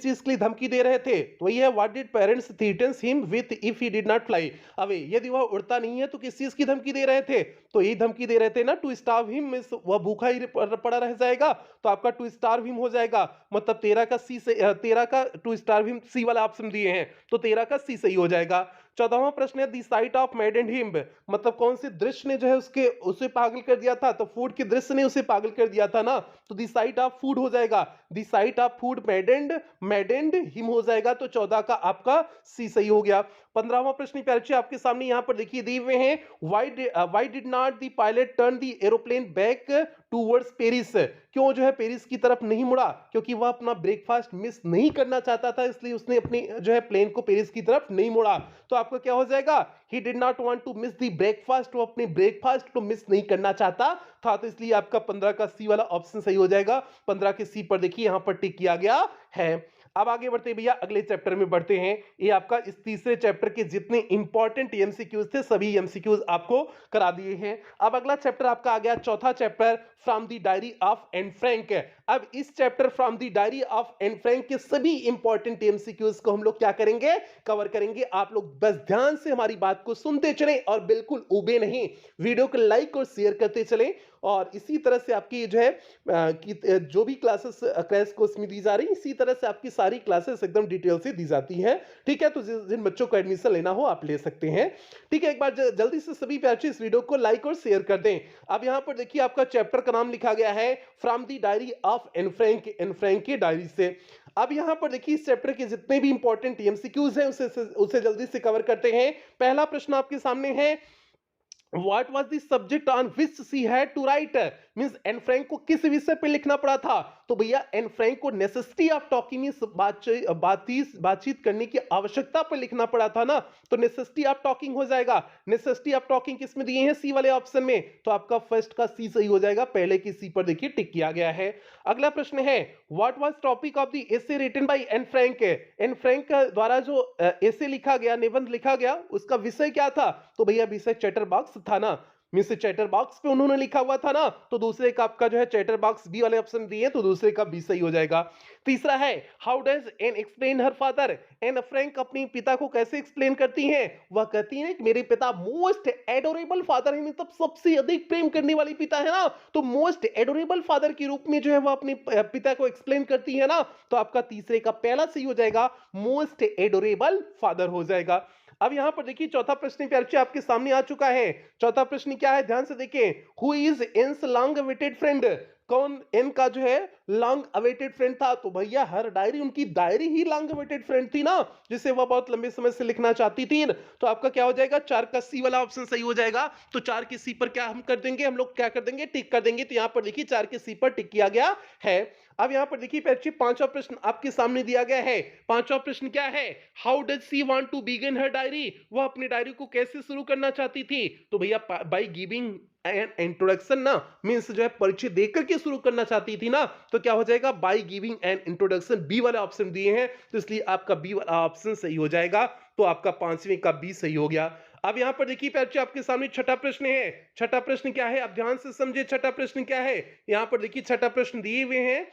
चीज के लिए धमकी दे रहे थे? तो वही है, what did parents threaten him with if he did not fly away. यदि वह उड़ता नहीं है तो किस चीज की धमकी दे रहे थे? तो यही धमकी दे रहे थे ना, टू स्टार्व हिम, मींस वह भूखा ही पड़ा रह जाएगा। तो आपका टू स्टार्व हिम हो जाएगा। मतलब 13 का सी से 13 का टू स्टार्व हिम, सी वाला ऑप्शन दिए हैं तो 13 का सी सही हो जाएगा। 14वां प्रश्न है, दी साइट ऑफ मैडेंड हिम, मतलब कौन से दृश्य ने जो है उसे पागल कर दिया था? तो फूड के दृश्य ने उसे पागल कर दिया था ना, तो दी साइट ऑफ फूड हो जाएगा। The sight of food maddened him हो जाएगा। तो 14 का आपका सी सही हो गया। 15वां प्रश्न प्यारे आपके सामने यहाँ पर देखिए दिए हुए हैं, why did not the pilot turn the aeroplane back towards Paris, क्यों जो है पेरिस की तरफ नहीं मुड़ा? क्योंकि वह अपना ब्रेकफास्ट मिस नहीं करना चाहता था, इसलिए उसने अपनी जो है प्लेन को पेरिस की तरफ नहीं मोड़ा। तो आपका क्या हो जाएगा? He did not want to miss the breakfast, वो अपने ब्रेकफास्ट को मिस नहीं करना चाहता था, तो इसलिए आपका 15 का सी वाला ऑप्शन सही हो जाएगा। 15 के सी पर देखिए यहां पर टिक किया गया है। अब आगे बढ़ते हैं भैया, अगले चैप्टर में बढ़ते हैं। ये आपका इस तीसरे चैप्टर के जितने इंपॉर्टेंट एमसीक्यूज थे सभी एमसीक्यूज आपको करा दिए हैं। अब अगला चैप्टर आपका आ गया चौथा chapter, from the diary of Anne Frank. अब इस chapter from the diary of Anne Frank के सभी इंपॉर्टेंट एमसीक्यूज को हम लोग क्या करेंगे? कवर करेंगे। आप लोग बस ध्यान से हमारी बात को सुनते चलें और बिल्कुल ऊबे नहीं, वीडियो को लाइक और शेयर करते चलें। और इसी तरह से आपकी जो है जो भी क्लासेस क्रैश कोर्स में दी जा रही, इसी तरह से आपकी सारी क्लासेस एकदम डिटेल से दी जाती हैं। ठीक है, तो जिन बच्चों को एडमिशन लेना हो आप ले सकते हैं। ठीक है, एक बार जल्दी से सभी बच्चे इस वीडियो को लाइक और शेयर कर दें। अब यहाँ पर देखिए आपका चैप्टर का नाम लिखा गया है from the diary of N Frank, Anne Frank की डायरी से। अब यहां पर देखिए इस चैप्टर के जितने भी इंपॉर्टेंट एमसीक्यूज हैं उसे जल्दी से कवर करते हैं। पहला प्रश्न आपके सामने है, What was the subject on which she had to write? Means Anne Frank को किस विषय पर लिखना पड़ा था? तो भैया एन फ्रैंक को नेसेसिटी ऑफ टॉकिंग मींस बातचीत करने की आवश्यकता पर लिखना पड़ा था ना, तो नेसेसिटी ऑफ टॉकिंग हो जाएगा। नेसेसिटी ऑफ टॉकिंग किस में दिए हैं? सी वाले ऑप्शन में, तो आपका फर्स्ट का सी सही हो जाएगा। पहले की सी पर देखिए टिक किया गया है। अगला प्रश्न है, what was topic of the essay written by Anne Frank? Anne Frank द्वारा जो एसे लिखा गया, निबंध लिखा गया, उसका विषय क्या था? तो भैया विषय चैटर बॉक्स था ना, मींस चैटर बॉक्स पे उन्होंने लिखा हुआ था ना, तो दूसरे का आपका जो है चैटर बॉक्स बी वाले ऑप्शन दिए, तो दूसरे का बी सही हो जाएगा। तीसरा है, how does N explain her father? Anne Frank अपने पिता को कैसे एक्सप्लेन करती हैं? वह कहती हैं कि मेरे पिता मोस्ट एडोरेबल फादर है, मतलब सबसे अधिक प्रेम करने वाली पिता है ना, तो मोस्ट एडोरेबल फादर के रूप में जो है वह अपने पिता को एक्सप्लेन करती है ना, तो आपका तीसरे का पहला सही हो जाएगा, मोस्ट एडोरेबल फादर हो जाएगा। अब यहां पर देखिए चौथा प्रश्न प्यारे आपके सामने आ चुका है। चौथा प्रश्न क्या है, ध्यान से देखें, who is Anne's long awaited friend? कौन एन का जो है लॉन्ग अवेटेड फ्रेंड था? तो भैया हर डायरी, उनकी डायरी ही लॉन्ग अवेटेड फ्रेंड थी ना, जिसे वह बहुत लंबे समय से लिखना चाहती थी। तो आपका क्या हो जाएगा? 4 का सी वाला ऑप्शन सही हो जाएगा। तो 4 के सी पर क्या हम कर देंगे? हम लोग क्या कर देंगे? टिक कर देंगे। तो यहां पर देखिए 4 के सी पर टिक किया गया है। अब यहां पर देखिए बच्चे पांचवा प्रश्न आपके सामने दिया गया है। पांचवा प्रश्न क्या है? How does she want to begin her diary? वह अपनी डायरी को कैसे शुरू करना चाहती थी? तो भैया बाय गिविंग एन इंट्रोडक्शन ना, मींस जो है परिचय देकर के शुरू करना चाहती थी ना, तो क्या हो जाएगा? By giving an introduction, B वाला ऑप्शन दिए हैं, तो इसलिए आपका बी वाला ऑप्शन सही हो जाएगा। तो आपका पांचवें का बी सही हो गया। अब यहां पर देखिए बच्चे आपके सामने छठा प्रश्न है। छठा प्रश्न क्या है? आप ध्यान से समझे, छठा प्रश्न क्या है। यहां पर देखिए छठा प्रश्न दिए हुए हैं,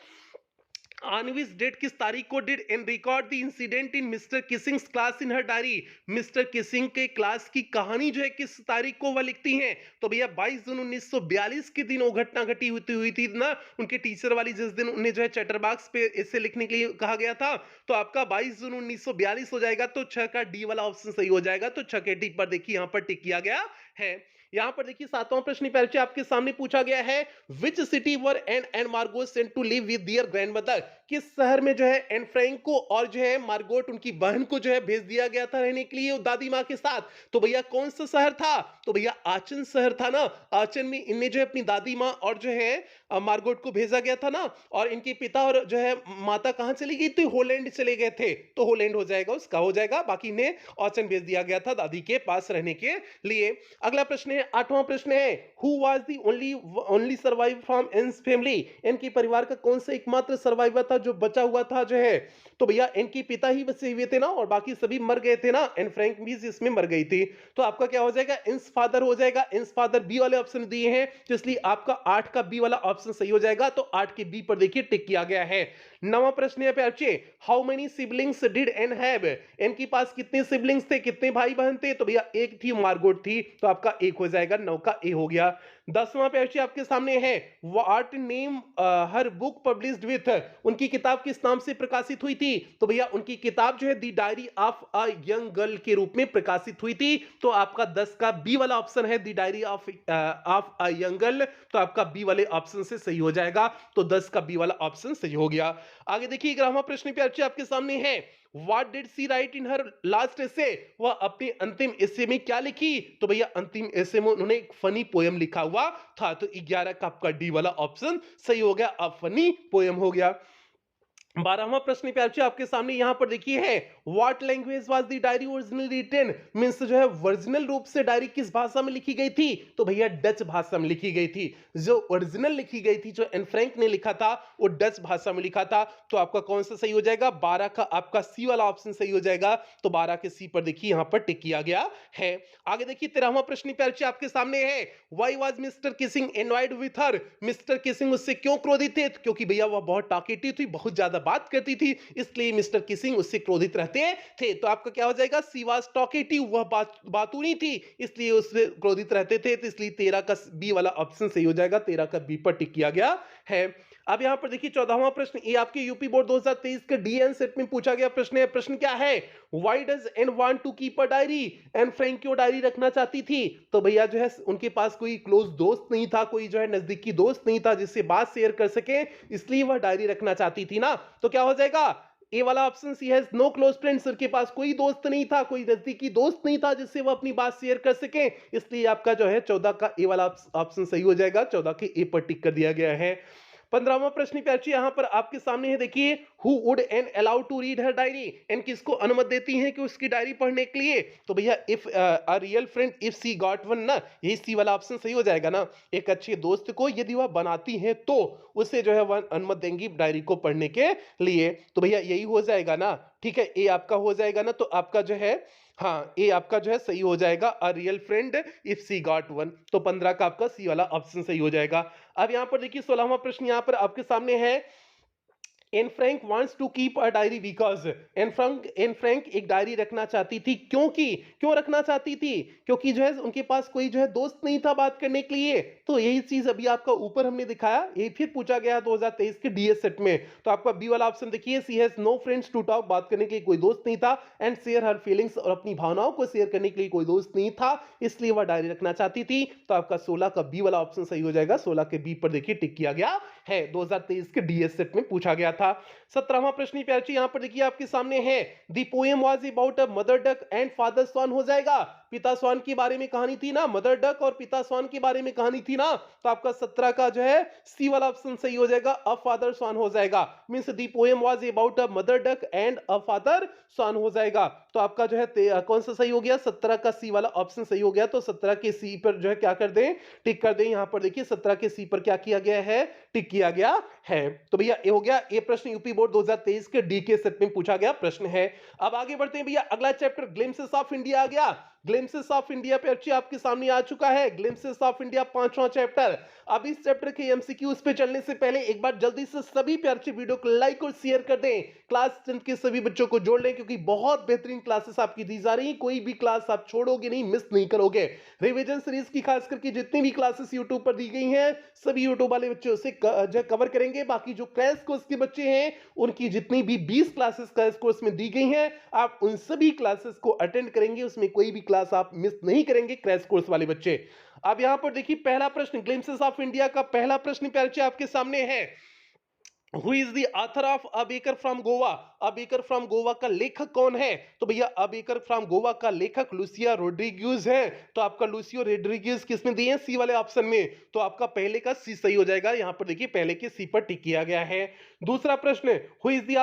ऑन विच डेट, किस तारीख को did Anne record the incident in Mr Keesing's class in her diary? Mr Keesing के क्लास की कहानी जो है किस तारीख को वह लिखती हैं? तो भैया 22 जून 1942 के दिन वो घटना घटी हुई थी ना, उनके टीचर वाली, जिस दिन उन्हें जो है चैटर बॉक्स पे इसे लिखने के लिए कहा गया था। तो आपका 22 जून 1942 हो जाएगा। तो 6 का डी वाला ऑप्शन सही हो जाएगा। तो 6 के डी पर देखिए यहां पर टिक किया गया है। यहां पर देखिए सातवां प्रश्न परीक्षा आपके सामने पूछा गया है, which city were Anne and Margot sent to live with their grandmother? किस शहर में जो है एन फ्रैंक को और जो है मार्गोट उनकी बहन को जो है भेज दिया गया था रहने के लिए दादी माँ के साथ? तो भैया कौन सा शहर था? तो भैया आचन शहर था ना। आचन में इनने जो है अपनी दादी माँ और जो है मार्गोट को भेजा गया था ना, और इनके पिता और जो है माता कहाँ चली गई थी? होलैंड चले गए थे, तो होलैंड हो जाएगा, उसका हो जाएगा। बाकी इन्हें आचन भेज दिया गया था दादी के पास रहने के लिए। अगला प्रश्न है, आठवां प्रश्न है, who was the only survive from Anne's family? इनके परिवार का कौन सा एकमात्र सर्वाइवर था जो बचा हुआ था जो है, तो भैया इनके पिता ही बचे हुए थे ना, और बाकी सभी मर गए थे ना, एन फ्रैंक भी इसमें मर गई थी। तो आपका क्या हो जाएगा, इंस फादर हो जाएगा। इंस फादर बी वाले ऑप्शन दिए हैं, तो इसलिए आपका 8 का बी वाला ऑप्शन सही हो जाएगा। तो 8 के बी पर देखिए टिक किया गया है। नवा प्रश्न यहाँ पे अच्छे, how many siblings did Anne have, Anne के पास कितने सिबलिंग्स थे, कितने भाई बहन थे, तो भैया एक थी, मार्गोट थी, तो आपका एक हो जाएगा, 9 का ए हो गया। 10वां पे अच्छे आपके सामने है, what name her book published with, उनकी किताब किस नाम से प्रकाशित हुई थी, तो भैया उनकी किताब जो है the diary of a young girl के रूप में प्रकाशित हुई थी। तो आपका 10 का बी वाला ऑप्शन है the diary of a young girl, तो आपका बी वाले ऑप्शन से सही हो जाएगा। तो 10 का बी वाला ऑप्शन सही हो गया। आगे देखिए 11वां प्रश्न पे अच्छे आपके सामने है, what did she write in her last essay, वह अपने अंतिम एसे में क्या लिखी, तो भैया अंतिम एसे में उन्होंने एक फनी पोयम लिखा हुआ था। तो 11 का आपका डी वाला ऑप्शन सही हो गया, अब फनी पोयम हो गया। 12वां प्रश्न पे अच्छे आपके सामने यहां पर देखिए है, what language was the diary originally written, means जो है ओरिजिनल रूप से डायरी किस भाषा में लिखी गई थी, तो भैया डच भाषा में लिखी गई थी। जो ओरिजिनल लिखी गई थी, जो एन फ्रैंक ने लिखा था, वो डच भाषा में लिखा था। तो आपका कौन सा सही हो जाएगा, 12 का आपका सी वाला ऑप्शन सही हो जाएगा। तो 12 के सी पर देखिए यहां पर टिक किया गया है। आगे देखिए 13वां प्रश्न पे अच्छे आपके सामने है, why was mister Keesing annoyed with her, mister Keesing उससे क्यों क्रोधित थे, क्योंकि भैया वह बहुत टॉकेटिव थी, बहुत ज्यादा बात करती थी, इसलिए मिस्टर किसिंग उससे क्रोधित रहते थे। तो आपका क्या हो जाएगा, सी वाज टॉकेटिव, वह बातूनी थी, इसलिए उससे क्रोधित रहते थे। तो इसलिए 13 का बी वाला ऑप्शन सही हो जाएगा, 13 का बी पर टिक किया गया है। अब यहां पर देखिए 14वां प्रश्न, ये आपके यूपी बोर्ड 2023 के डीएन सेट में पूछा गया प्रश्न है। प्रश्न क्या है, why does Anne want to keep a diary, Anne Frank क्यों डायरी रखना चाहती थी, तो भैया जो है उनके पास कोई क्लोज दोस्त नहीं था, कोई जो है नजदीकी दोस्त नहीं था जिससे बात शेयर कर सके, इसलिए वह डायरी रखना चाहती थी ना। तो क्या हो जाएगा, ए वाला option, she has no close friends, उनके पास कोई दोस्त नहीं था, कोई नजदीकी दोस्त नहीं था जिससे वो अपनी बात शेयर कर सके, इसलिए आपका जो है 14 का ए वाला ऑप्शन सही हो जाएगा। 14 के ए पर टिक कर दिया गया है। 15वां प्रश्न पे अच्छी यहां पर आपके सामने है, देखिए who would Anne allowed to read her diary, Anne किसको अनुमति देती हैं कि उसकी डायरी पढ़ने के लिए, तो भैया if a real friend if she got one ना, यही सी वाला ऑप्शन सही हो जाएगा ना। एक अच्छे दोस्त को यदि वह बनाती है तो उसे जो है वह अनुमति देंगी डायरी को पढ़ने के लिए, तो भैया यही हो जाएगा ना। ठीक है, ए आपका हो जाएगा ना, तो आपका जो है, हाँ ए आपका जो है सही हो जाएगा, a real friend if she got one, तो 15 का आपका सी वाला ऑप्शन सही हो जाएगा। अब यहां पर देखिए 16वां प्रश्न यहां पर आपके सामने है, Anne Frank wants to keep a diary because, Anne Frank एक डायरी रखना चाहती थी, क्योंकि क्यों रखना चाहती थी, क्योंकि जो है उनके पास कोई जो है दोस्त नहीं था बात करने के लिए। तो यही चीज अभी आपका ऊपर हमने दिखाया, ये फिर पूछा गया 2023 के डीएस सेट में। तो आपका बी वाला ऑप्शन देखिए, she has no friends to talk, बात करने के लिए कोई दोस्त नहीं था, एंड शेयर हर फीलिंग्स, और अपनी भावनाओं को शेयर करने के लिए कोई दोस्त नहीं था, इसलिए वह डायरी रखना चाहती थी। तो आपका 16 का बी वाला ऑप्शन सही हो जाएगा। 16 के बी पर देखिए टिक किया गया है, 2023 के डीएस सेट में पूछा गया था। 17वां प्रश्न प्यारे यहाँ पर देखिए आपके सामने है, the poem was about a mother duck and father swan हो जाएगा, पिता स्वान के बारे में कहानी थी ना, मदर डक और पिता स्वान के बारे में कहानी थी ना। तो आपका 17 का जो है सी वाला ऑप्शन सही हो जाएगा, अ फादर स्वान हो जाएगा, means the poem was about a mother duck and a father swan हो जाएगा। तो आपका जो है कौन सा सही हो गया, 17 का सी वाला ऑप्शन सही हो गया। तो 17 के सी पर जो है क्या कर दें, टिक कर दें। यहां पर देखिए 17 के सी पर क्या किया गया है, टिक किया गया है। तो भैया ये हो गया, ये प्रश्न यूपी बोर्ड 2023 के डी के सेट में पूछा गया प्रश्न है। अब आगे बढ़ते हैं भैया, अगला चैप्टर ग्लिम्पसेस ऑफ इंडिया आ गया। ग्लिम्पसेस ऑफ इंडिया पे अच्छी आपके सामने आ चुका है, ग्लिम्पसेस ऑफ इंडिया 5वां चैप्टर। अब इस चैप्टर के एमसीक्यूज पे चलने से पहले एक बार जल्दी से सभी प्यारे वीडियो को लाइक और शेयर कर दें, क्लास 10 के सभी बच्चों को जोड़ लें, क्योंकि बहुत बेहतरीन क्लासेस आपकी दी जा रही हैं, कोई भी क्लास आप छोड़ोगे नहीं, मिस नहीं करोगे। रिवीजन सीरीज की खास करके जितनी भी क्लासेस यूट्यूब पर दी गई हैं, सभी यूट्यूब वाले बच्चों से जो कवर करेंगे। बाकी जो क्रैश कोर्स के बच्चे हैं, उनकी जितनी भी 20 क्लासेस क्रैश कोर्स में दी गई हैं, आप उन सभी क्लासेस को अटेंड करेंगे, उसमें कोई भी क्लास आप मिस नहीं करेंगे, क्रैश कोर्स वाले बच्चे। अब यहां पर देखिए पहला प्रश्न, ग्लिम्पसेस ऑफ इंडिया का पहला प्रश्न प्यारे आपके सामने है, who is the author of a baker from Goa. A baker from Goa का लेखक कौन है? तो भैया अ बेकर फ्रॉम गोवा का लेखक लुसिया रोड्रिग्यूज है। तो आपका लुसियो रोड्रिग्यूज किसमें दिए हैं? सी वाले ऑप्शन में। तो आपका पहले का सी सही हो जाएगा। यहाँ पर देखिए पहले के सी पर टिक किया गया है। दूसरा प्रश्न, who is the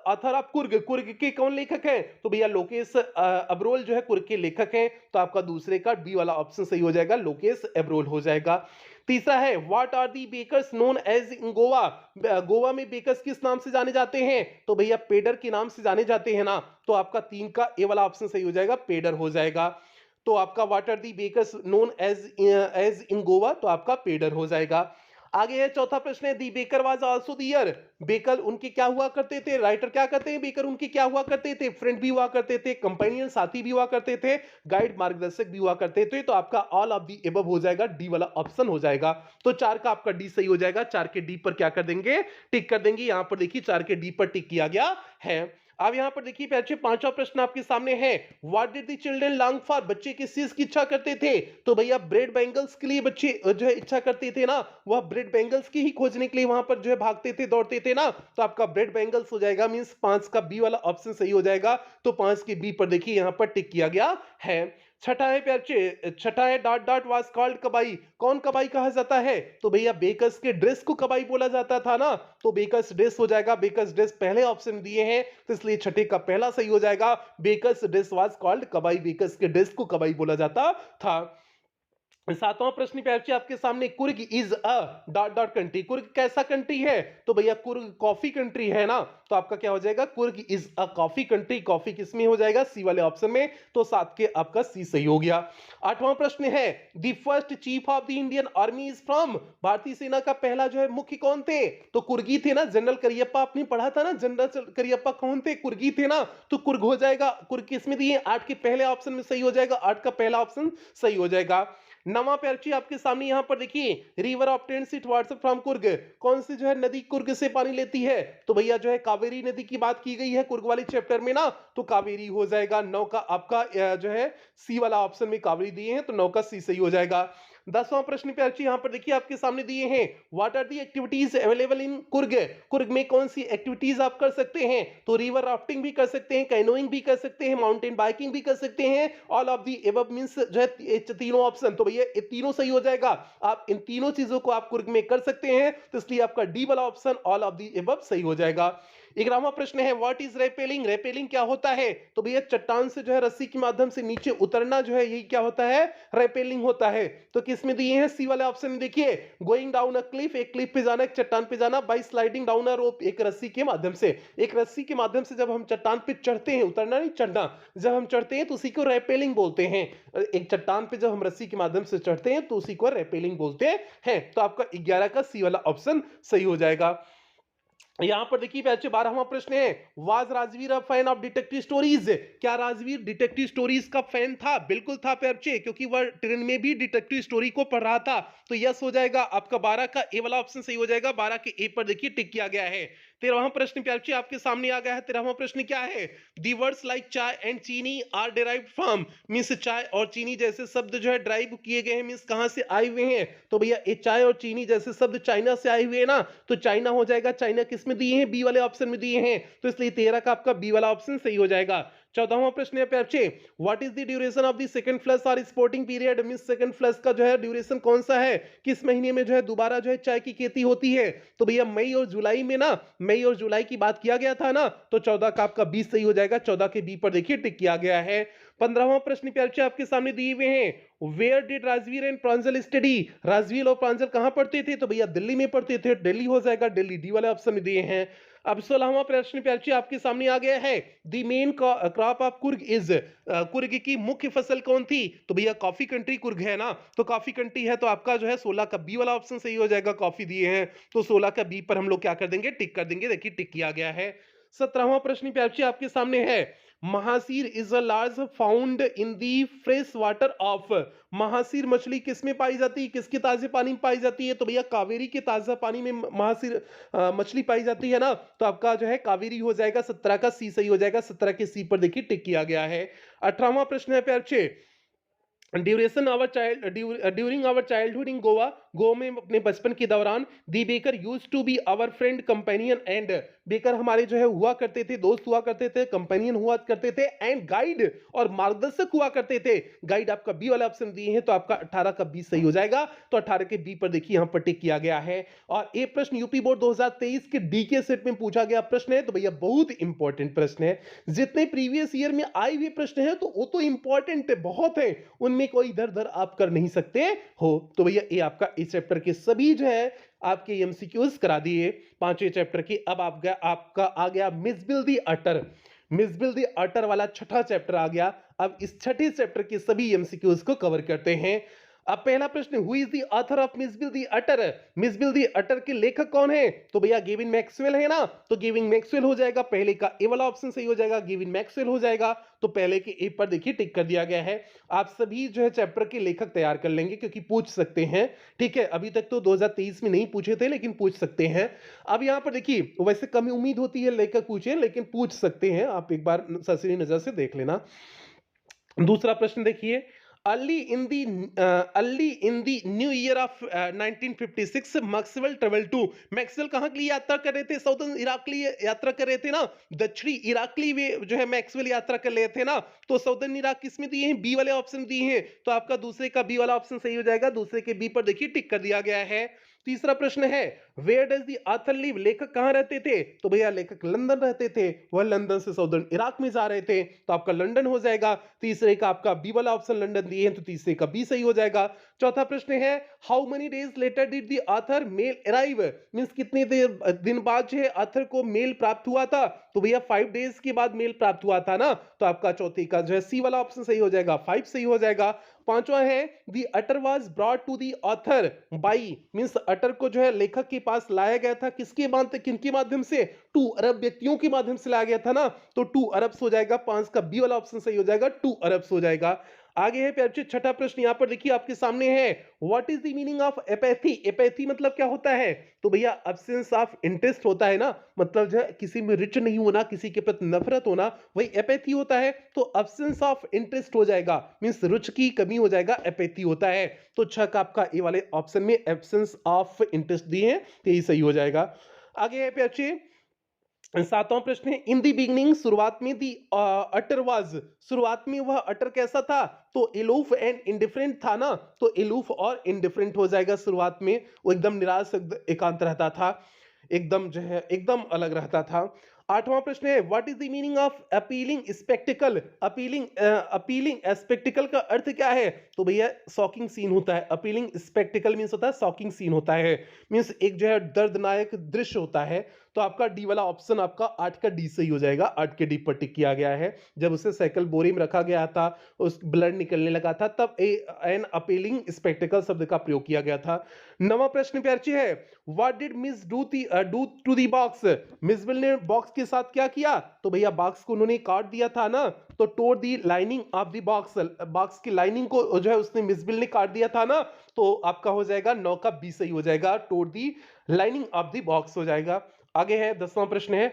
author of Coorg? Coorg के कौन लेखक हैं? तो भैया लोकेश अब्रोल जो है कुर्ग के लेखक हैं। तो आपका दूसरे का डी वाला ऑप्शन सही हो जाएगा, लोकेश अब्रोल हो जाएगा। तीसरा है what are the bakers known as in Goa? Goa में बेकर्स किस नाम से जाने जाते हैं? तो भैया पेडर के नाम से जाने जाते हैं ना। तो आपका तीन का ए वाला ऑप्शन सही हो जाएगा, पेडर हो जाएगा। तो आपका what are the bakers known as in Goa, तो आपका पेडर हो जाएगा। आगे है चौथा प्रश्न है the baker was also there. Baker उनके क्या हुआ करते थे? राइटर क्या करते हैं? बेकर उनके क्या हुआ करते थे? फ्रेंड भी हुआ करते थे, कंपेनियन साथी भी हुआ करते थे, गाइड मार्गदर्शक भी हुआ करते थे। तो आपका ऑल ऑफ दी एबव हो जाएगा, डी वाला ऑप्शन हो जाएगा। तो चार का आपका डी सही हो जाएगा। चार के डी पर क्या कर देंगे? टिक कर देंगे। यहां पर देखिए चार के डी पर टिक किया गया है। अब यहां पर देखिए बच्चे पांचवा प्रश्न आपके सामने है what did the children long for? बच्चे किस चीज की इच्छा करते थे? तो भैया ब्रेड बैंगल्स के लिए बच्चे जो है इच्छा करते थे ना, वह ब्रेड बैंगल्स की ही खोजने के लिए वहां पर जो है भागते थे, दौड़ते थे ना। तो आपका ब्रेड बैंगल्स हो जाएगा, मींस पांच का बी वाला ऑप्शन सही हो जाएगा। तो पांच के बी पर देखिए यहां पर टिक किया गया है। छठा है बच्चे, छठा है डॉट डॉट वाज कॉल्ड कबाई। कौन कबाई कहा जाता है? तो भैया बेकर्स के ड्रेस को कबाई बोला जाता था ना। तो बेकर्स ड्रेस हो जाएगा। बेकर्स ड्रेस पहले ऑप्शन दिए हैं, तो इसलिए छठे का पहला सही हो जाएगा। Bakers dress was called kabai. Bakers के ड्रेस को कबाई बोला जाता था। सातवां प्रश्न पे बच्चे आपके सामने Coorg is a dot dot country. Coorg कैसा कंट्री है? तो भैया कुर्ग कॉफी कंट्री है ना। तो आपका क्या हो जाएगा? Coorg is a coffee country. Coffee किस में हो जाएगा? सी वाले ऑप्शन में। तो सात के आपका सी सही हो गया। आठवां प्रश्न है the first chief of the Indian army is from? भारतीय सेना का पहला जो है मुख्य कौन थे? तो कुर्गी थे ना। जनरल करियप्पा आपने पढ़ा था ना, जनरल करियप्पा कौन थे? कुर्गी थे ना। तो कुर्ग हो जाएगा। कुर्ग किस में दिए? आठ के पहले ऑप्शन में सही हो जाएगा। आठ का पहला ऑप्शन सही हो जाएगा। नवा पर्ची आपके सामने यहां पर देखिए river obtains it water from Coorg. कौन सी जो है नदी कुर्ग से पानी लेती है? तो भैया जो है कावेरी नदी की बात की गई है कुर्ग वाले चैप्टर में ना। तो कावेरी हो जाएगा। नौ का आपका जो है सी वाला ऑप्शन में कावेरी दिए हैं, तो नौ का सी सही हो जाएगा। दसवां प्रश्न पे अर्ची यहां पर देखिए आपके सामने दिए हैं what are the activities available in Coorg? Coorg में कौन सी एक्टिविटीज आप कर सकते हैं? तो रिवर राफ्टिंग भी कर सकते हैं, कैनोइंग भी कर सकते हैं, माउंटेन बाइकिंग भी कर सकते हैं। All of the above means जो है तीनों ऑप्शन। तो भैया ये तीनों सही हो जाएगा। आप इन तीनों चीजों को आप कुर्ग में कर सकते हैं, तो इसलिए आपका डी वाला option all of the above सही हो जाएगा। 11वां प्रश्न है व्हाट इज रेपेलिंग? रेपेलिंग क्या होता है? तो भैया चट्टान से जो है रस्सी के माध्यम से नीचे उतरना जो है यही क्या होता है? रेपेलिंग होता है। तो किस में दिए हैं? सी वाले ऑप्शन में देखिए गोइंग डाउन अ क्लिफ, एक क्लिफ पे जाना, एक चट्टान पे जाना, बाय स्लाइडिंग डाउन अ रोप, एक रस्सी के माध्यम से। एक रस्सी के माध्यम से जब हम चट्टान पे चढ़ते हैं, उतरना नहीं चढ़ना, जब हम चढ़ते हैं तो उसी को रेपेलिंग बोलते हैं। एक चट्टान पे जब हम रस्सी के माध्यम से चढ़ते हैं तो उसी को रेपेलिंग बोलते हैं। तो आपका 11 का सी वाला ऑप्शन सही हो जाएगा। यहां पर देखिए बच्चे 12वां प्रश्न है was Rajveer a fan of detective stories? क्या राजवीर डिटेक्टिव स्टोरीज का फैन था? बिल्कुल था बच्चे, क्योंकि वह ट्रेन में भी डिटेक्टिव स्टोरी को पढ़ रहा था। तो यस हो जाएगा। आपका 12 का ए वाला ऑप्शन सही हो जाएगा। 12 के ए पर देखिए टिक किया गया है। 13वां प्रश्न बच्चे आपके सामने आ गया है। 13वां प्रश्न क्या है? दी वर्ड्स लाइक चाय एंड चीनी आर डिराइव्ड फ्रॉम? मींस चाय और चीनी जैसे शब्द जो है ड्राइव किए गए हैं, मींस कहां से आए हुए हैं? तो भैया ये चाय और चीनी जैसे शब्द चाइना से आए हुए हैं ना। तो चाइना हो जाएगा। चाइना किस में दिए हैं? बी वाले ऑप्शन में दिए हैं। तो इसलिए 13 का आपका बी वाला ऑप्शन सही हो जाएगा। 14वां प्रश्न है बच्चे what is the duration of the second flush or sporting period? Means second flush का जो है ड्यूरेशन कौन सा है? किस महीने में जो है दोबारा जो है चाय की खेती होती है? तो भैया मई और जुलाई में ना। मई और जुलाई की बात किया गया था ना। तो 14 का आपका बी सही हो जाएगा। 14 के बी पर देखिए टिक किया गया है। 15वां प्रश्न बच्चे आपके सामने दिए हुए हैं where did Rajveer and Pranjal study? Rajveer और प्रांजल कहां पढ़ते थे? तो भैया दिल्ली में पढ़ते थे। दिल्ली हो जाएगा। दिल्ली डी वाले ऑप्शन में दिए हैं। अब 16वां प्रश्न बच्चे आपके सामने आ गया है the main crop of Coorg is? Coorg की मुख्य फसल कौन थी? तो भैया कॉफी कंट्री कुर्ग है ना। तो कॉफी कंट्री है, तो आपका जो है 16 का बी वाला ऑप्शन सही हो जाएगा। कॉफी दिए हैं, तो 16 का बी पर हम लोग क्या कर देंगे? टिक कर देंगे। देखिए टिक किया गया है। 17वां प्रश्न बच्चे आपके सामने है mahseer is a large found in the fresh water of? Mahseer मछली किस में पाई जाती है? किसके ताजे पानी में पाई जाती है? तो भैया कावेरी के ताजा पानी में महासीर मछली पाई जाती है ना। तो आपका जो है कावेरी हो जाएगा। 17 का सी सही हो जाएगा। 17 के सी पर देखिए टिक किया गया है। 18वां प्रश्न है pay duration our child during our childhood in Goa, Goa में अपने बचपन के दौरान the baker use to be our friend companion and, baker हमारे जो है हुआ करते थे, दोस्त हुआ करते थे, कंपेनियन हुआ करते थे, एंड गाइड और मार्गदर्शक हुआ करते थे। गाइड आपका बी वाला ऑप्शन दिए हैं, तो आपका 18 का बी सही हो जाएगा। तो 18 के बी पर देखिए यहां पर टिक किया गया है। और ये प्रश्न यूपी बोर्ड 2023 के डी के सेट में पूछा गया प्रश्न है, तो भैया बहुत इंपॉर्टेंट प्रश्न है। जितने प्रीवियस ईयर में आए हुए प्रश्न है तो वो तो इंपॉर्टेंट है, बहुत है, उनमें कोई इधर उधर आप कर नहीं सकते हो। तो भैया ये आपका इस चैप्टर के सभी जो है आपके एमसीक्यूज करा दिए पांचवें चैप्टर की। अब आपका आ गया मिसबिल दी अटर, मिसबिल दी अटर वाला छठा चैप्टर आ गया। अब इस छठे चैप्टर के सभी एमसीक्यूज को कवर करते हैं। अब पहला प्रश्न, who is the author of Mijbil the otter, Mijbil the otter के लेखक कौन है? तो भैया गेविन मैक्सवेल है ना, तो गेविन मैक्सवेल हो जाएगा, पहले का ए वाला ऑप्शन सही हो जाएगा, गेविन मैक्सवेल हो जाएगा। तो पहले के ए पर देखिए टिक कर दिया गया है। आप सभी जो है चैप्टर के लेखक तैयार कर लेंगे क्योंकि पूछ सकते हैं, ठीक है। अभी तक तो 2023 में नहीं पूछे थे लेकिन पूछ सकते हैं। अब यहाँ पर देखिए वैसे कम उम्मीद होती है लेखक पूछे, लेकिन पूछ सकते हैं, आप एक बार सरसरी नजर से देख लेना। दूसरा प्रश्न देखिए, early in the new year of 1956 Maxwell travel to, Maxwell कहाँ के लिए यात्रा कर रहे थे? साउदर्न इराक के लिए यात्रा कर रहे थे ना, दक्षिणी इराक के लिए जो है मैक्सवेल यात्रा कर रहे थे ना। तो साउदर्न इराक किसमें दिए हैं? बी वाले ऑप्शन दिए हैं, तो आपका दूसरे का बी वाला ऑप्शन सही हो जाएगा। दूसरे के बी पर देखिए टिक कर दिया गया है। तीसरा प्रश्न है, where does the author live, लेखक कहाँ रहते थे? तो भैया लेखक लंदन रहते थे, वह लंदन से साउदर्न इराक में जा रहे थे, तो आपका लंदन हो जाएगा। तीसरे का आपका बी वाला ऑप्शन लंदन दिए हैं, तो तीसरे का बी सही हो जाएगा। चौथा प्रश्न है, how many days later did the author mail arrive, means कितने दिन बाद जो है ऑथर को मेल प्राप्त हुआ था? तो भैया 5 डेज के बाद मेल प्राप्त हुआ था ना, तो आपका चौथे का जो है सी वाला ऑप्शन सही हो जाएगा, 5 सही हो जाएगा। पांचवा है, the otter was brought to the author by, means otter को जो है लेखक के पास लाया गया था किसके माध्यम, किनके माध्यम से? 2 अरब व्यक्तियों के माध्यम से लाया गया था ना, तो 2 अरब्स हो जाएगा। 5 का बी वाला ऑप्शन सही हो जाएगा, 2 अरब्स हो जाएगा। आगे है प्यारे बच्चों छठा प्रश्न, यहां पर देखिए आपके सामने है, what is the meaning of apathy, apathy मतलब क्या होता है? तो भैया एब्सेंस ऑफ इंटरेस्ट होता है ना, मतलब जो है किसी में रुचि नहीं होना, किसी के प्रति नफरत होना, वही एपैथी होता है। तो एब्सेंस ऑफ इंटरेस्ट हो जाएगा, मींस रुचि की कमी हो जाएगा, एपैथी होता है। तो छह का आपका ए वाले ऑप्शन में एब्सेंस ऑफ इंटरेस्ट दिए हैं, तो यही सही हो जाएगा। आगे है प्यारे, सातवां प्रश्न है, इन दी बिगनिंग, शुरुआत में दी अटर वाज, शुरुआत में वह अटर कैसा था? तो एलूफ एंड इंडिफरेंट था ना, तो एलूफ और इंडिफरेंट हो जाएगा। शुरुआत में वो एकदम निराश एकांत रहता था, एकदम जो है एकदम अलग रहता था। आठवां प्रश्न है, what is the meaning of appealing spectacled, appealing spectacled का अर्थ क्या है? तो भैया शॉकिंग सीन होता है, अपीलिंग स्पेक्टिकल मींस होता है शॉकिंग सीन होता है, मींस एक जो है दर्दनायक दृश्य होता है। तो आपका डी वाला ऑप्शन आपका 8 का डी सही हो जाएगा, 8 के डी पर टिक किया गया है। जब उसे साइकिल बोरी में रखा गया था, उस ब्लड निकलने लगा था, तब एन अपीलिंग स्पेक्टिकल शब्द का प्रयोग किया गया था। नवा प्रश्न प्यारची है, what did Mij do to the box, Mijbil ने बॉक्स के साथ क्या किया? तो भैया बॉक्स को उन्होंने काट दिया था ना, तो तोड़ the lining of the box, box की लाइनिंग को जो है उसने मिसबिल ने काट दिया था ना, तो आपका हो जाएगा 9 का बी सही हो जाएगा, तोड़ the lining of the box हो जाएगा। आगे है 10वां प्रश्न है,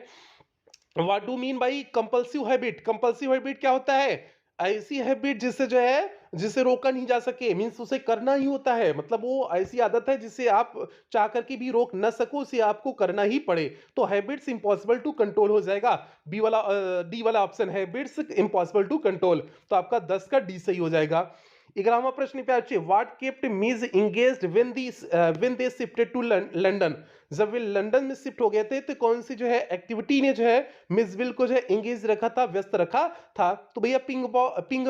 what do mean by compulsive habit, compulsive habit क्या होता है? ऐसी हैबिट जिससे जो है जिसे रोका नहीं जा सके, मींस उसे करना ही होता है, मतलब वो ऐसी आदत है जिसे आप चाह करके भी रोक न सको, उसे आपको करना ही पड़े। तो हैबिट्स इम्पॉसिबल टू कंट्रोल हो जाएगा, बी वाला डी वाला option, habits impossible to control, तो आपका 10 का डी सही हो जाएगा। 11वां प्रश्न पे अच्छे, what kept Ms engaged when they shifted to London, जब वे लंदन में शिफ्ट हो गए थे तो कौन सी जो है एक्टिविटी ने जो है मिसविल को जो है एंगेज रखा था, व्यस्त रखा था? तो भैया पिंग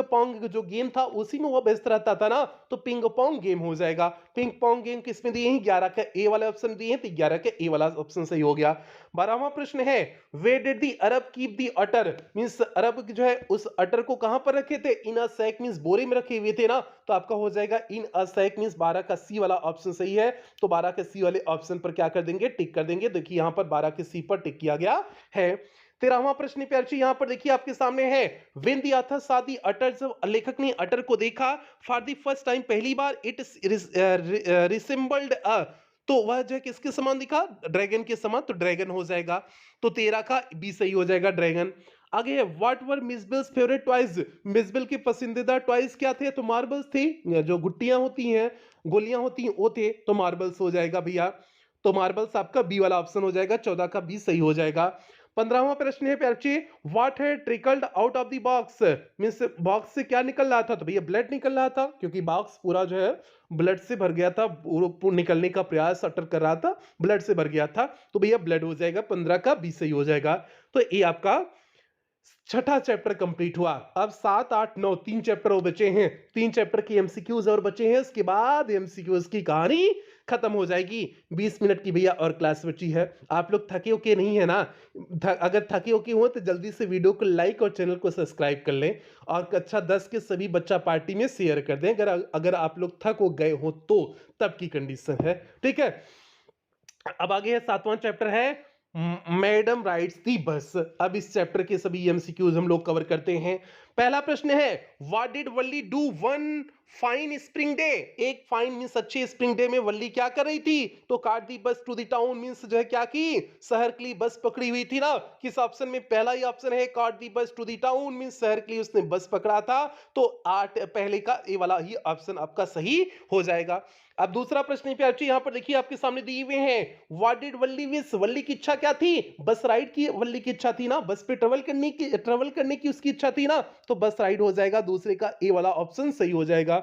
पोंग जो गेम था उसी में वो व्यस्त रहता था ना, तो पिंग पोंग गेम हो जाएगा। पिंग पोंग गेम किसमें दिए हैं? 11 का ए वाला ऑप्शन दिए हैं, तो 11 का ए वाला ऑप्शन सही हो गया। 12वां प्रश्न है, where did the Arab keep the otter, means Arab जो है उस अटर को कहां पर रखे थे? इन अ सैक, मींस बोरे में रखे हुए थे ना, तो आपका हो जाएगा इन अ सैक, मींस 12 का सी वाला ऑप्शन सही है। तो 12 के सी वाले ऑप्शन पर क्या कर देंगे? टिक कर देंगे। देखिए यहां पर 12 के सी पर टिक किया गया है। 13वां प्रश्न प्यारची यहां पर देखिए आपके सामने है, when the author saw the अटर, जब लेखक ने अटर को देखा, फॉर द फर्स्ट टाइम पहली बार, इट रिसेंबल्ड अ, तो वह जो है किसके समान दिखा? ड्रैगन के समान, तो ड्रैगन हो जाएगा। तो 13 का बी सही हो जाएगा, ड्रैगन। आगे है व्हाट वर मिसबेल्स फेवरेट टॉयज, मिसबेल के पसंदीदा टॉयज क्या थे? तो मार्बल्स थी, जो गुट्टियां होती हैं, गोलियां होती हैं, वो थे, तो मार्बल्स हो जाएगा भैया। तो मार्बल्स आपका बी वाला ऑप्शन हो जाएगा, 14 का बी सही हो जाएगा। 15वां प्रश्न है प्यार जी, व्हाट है trickled out of the box, means box से क्या निकल रहा था? तो भैया ब्लड निकल रहा था, क्योंकि बॉक्स पूरा जो है ब्लड से भर गया था, निकलने का प्रयास अटर कर रहा था, ब्लड से भर गया था, तो भैया ब्लड हो जाएगा, 15 का बी सही हो जाएगा। तो ये आपका छठा चैप्टर कंप्लीट हुआ। अब 7, 8, 9 तीन चैप्टर और बचे हैं, तीन चैप्टर की एमसीक्यूज और बचे हैं, उसके बाद एमसीक्यूज की कहानी खत्म हो जाएगी। 20 मिनट की भैया और क्लास बची है। आप लोग थके के नहीं है ना? अगर थके के हो तो जल्दी से वीडियो को लाइक और चैनल को सब्सक्राइब कर लें, और कक्षा 10 के सभी बच्चा पार्टी में शेयर कर दें, अगर आप लोग थक हो गए हो तो, तब की कंडीशन है, ठीक है। अब आगे है 7वां चैप्टर है मैडम राइड्स दी बस। अब इस चैप्टर के सभी एमसीक्यूज हम लोग कवर करते हैं। पहला प्रश्न है what did Valli do one fine spring day, एक फाइन मींस अच्छे स्प्रिंग डे में वल्ली क्या कर रही थी? तो कार्ड दी बस टू द टाउन मींस जो है क्या की, शहर के लिए बस पकड़ी हुई थी ना। किस ऑप्शन में? पहला ही ऑप्शन है कार्ड दी बस टू द टाउन मींस शहर के लिए उसने बस पकड़ा था, तो 8 पहले का ए वाला ही ऑप्शन आपका सही हो जाएगा। अब दूसरा प्रश्न प्यार जी, यहां पर देखिए आपके सामने दिए हुए हैं व्हाट डिड वल्ली विश, वल्ली की इच्छा क्या थी? बस राइड की वल्ली की इच्छा थी ना, बस पे ट्रेवल करने की उसकी इच्छा थी ना, तो बस राइड हो जाएगा, दूसरे का ए वाला ऑप्शन सही हो जाएगा।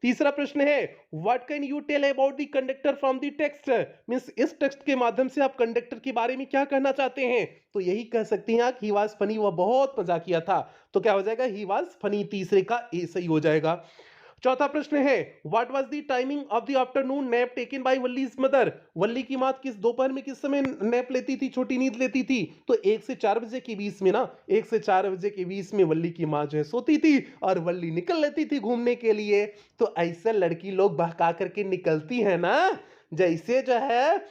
तीसरा प्रश्न है what can you tell about the conductor from the text, means इस टेक्स्ट के माध्यम से आप कंडक्टर के बारे में क्या कहना चाहते हैं? तो यही कह सकते हैं कि ही वाज फनी, वह बहुत मजाकिया था, तो क्या हो जाएगा? ही वाज फनी, तीसरे का ए सही हो जाएगा। चौथा प्रश्न है what was the timing of the afternoon nap taken by Valli's mother, Valli की मां किस दोपहर में किस समय नैप लेती थी, छोटी नींद लेती थी? तो 1 से 4 बजे के बीच में ना, 1 से 4 बजे के बीच में वल्ली की मां जो है सोती थी, और वल्ली निकल लेती थी घूमने के लिए। तो ऐसे लड़की लोग बहका करके निकलती है ना, जैसे जो है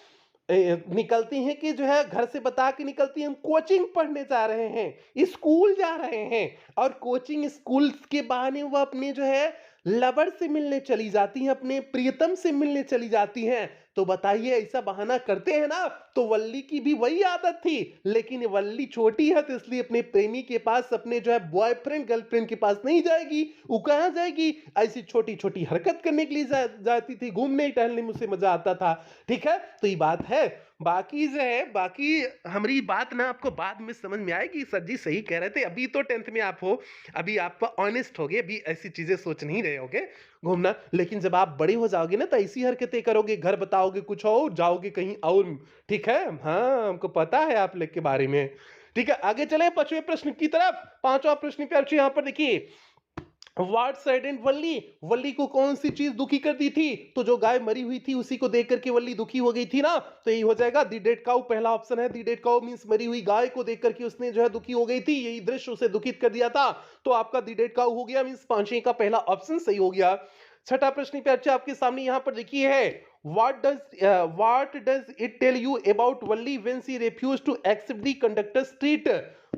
निकलती हैं कि जो है घर से बता के निकलती हैं हम कोचिंग पढ़ने जा रहे हैं, स्कूल जा रहे हैं, और कोचिंग स्कूल के बहाने वो अपने जो है लवर से मिलने चली जाती हैं, अपने प्रियतम से मिलने चली जाती हैं। तो बताइए ऐसा बहाना करते हैं ना, तो वल्ली की भी वही आदत थी, लेकिन वल्ली छोटी है तो इसलिए अपने प्रेमी के पास, अपने जो है बॉयफ्रेंड गर्लफ्रेंड के पास नहीं जाएगी, वो कहाँ जाएगी? ऐसी छोटी छोटी हरकत करने के लिए जाती थी, घूमने टहलने में उसे मजा आता था, ठीक है। तो ये बात है, बाकी जो है, बाकी हमारी बात ना आपको बाद में समझ में आएगी। सर जी सही कह रहे थे, अभी तो 10th में आप हो, अभी आप ऑनेस्ट हो गए, अभी ऐसी चीजें सोच नहीं रहे होगे घूमना, लेकिन जब आप बड़े हो जाओगे ना तो ऐसी हरकतें करोगे, घर बताओगे कुछ और, जाओगे कहीं और, ठीक है। हाँ हमको पता है आप लोग के बारे में, ठीक है। आगे चले 5वें प्रश्न की तरफ। 5वां प्रश्न पे यहाँ पर देखिए व्हाट सैडेंड वल्ली, वल्ली को कौन सी चीज दुखी कर दी थी? तो जो गाय मरी हुई थी उसी को देख करके वल्ली दुखी हो गई थी ना, तो यही हो जाएगा दी डेड काउ, पहला ऑप्शन है दी डेड काउ मींस मरी हुई गाय को देख करके उसने जो है दुखी हो गई थी, यही दृश्य उसे दुखित कर दिया था, तो आपका दी डेड काउ हो गया, मींस 5वें का पहला ऑप्शन सही हो गया। छठा प्रश्न पे अच्छा आपके सामने यहां पर देखिए है what does it tell you about Valli when she refused to accept the conductor's treat,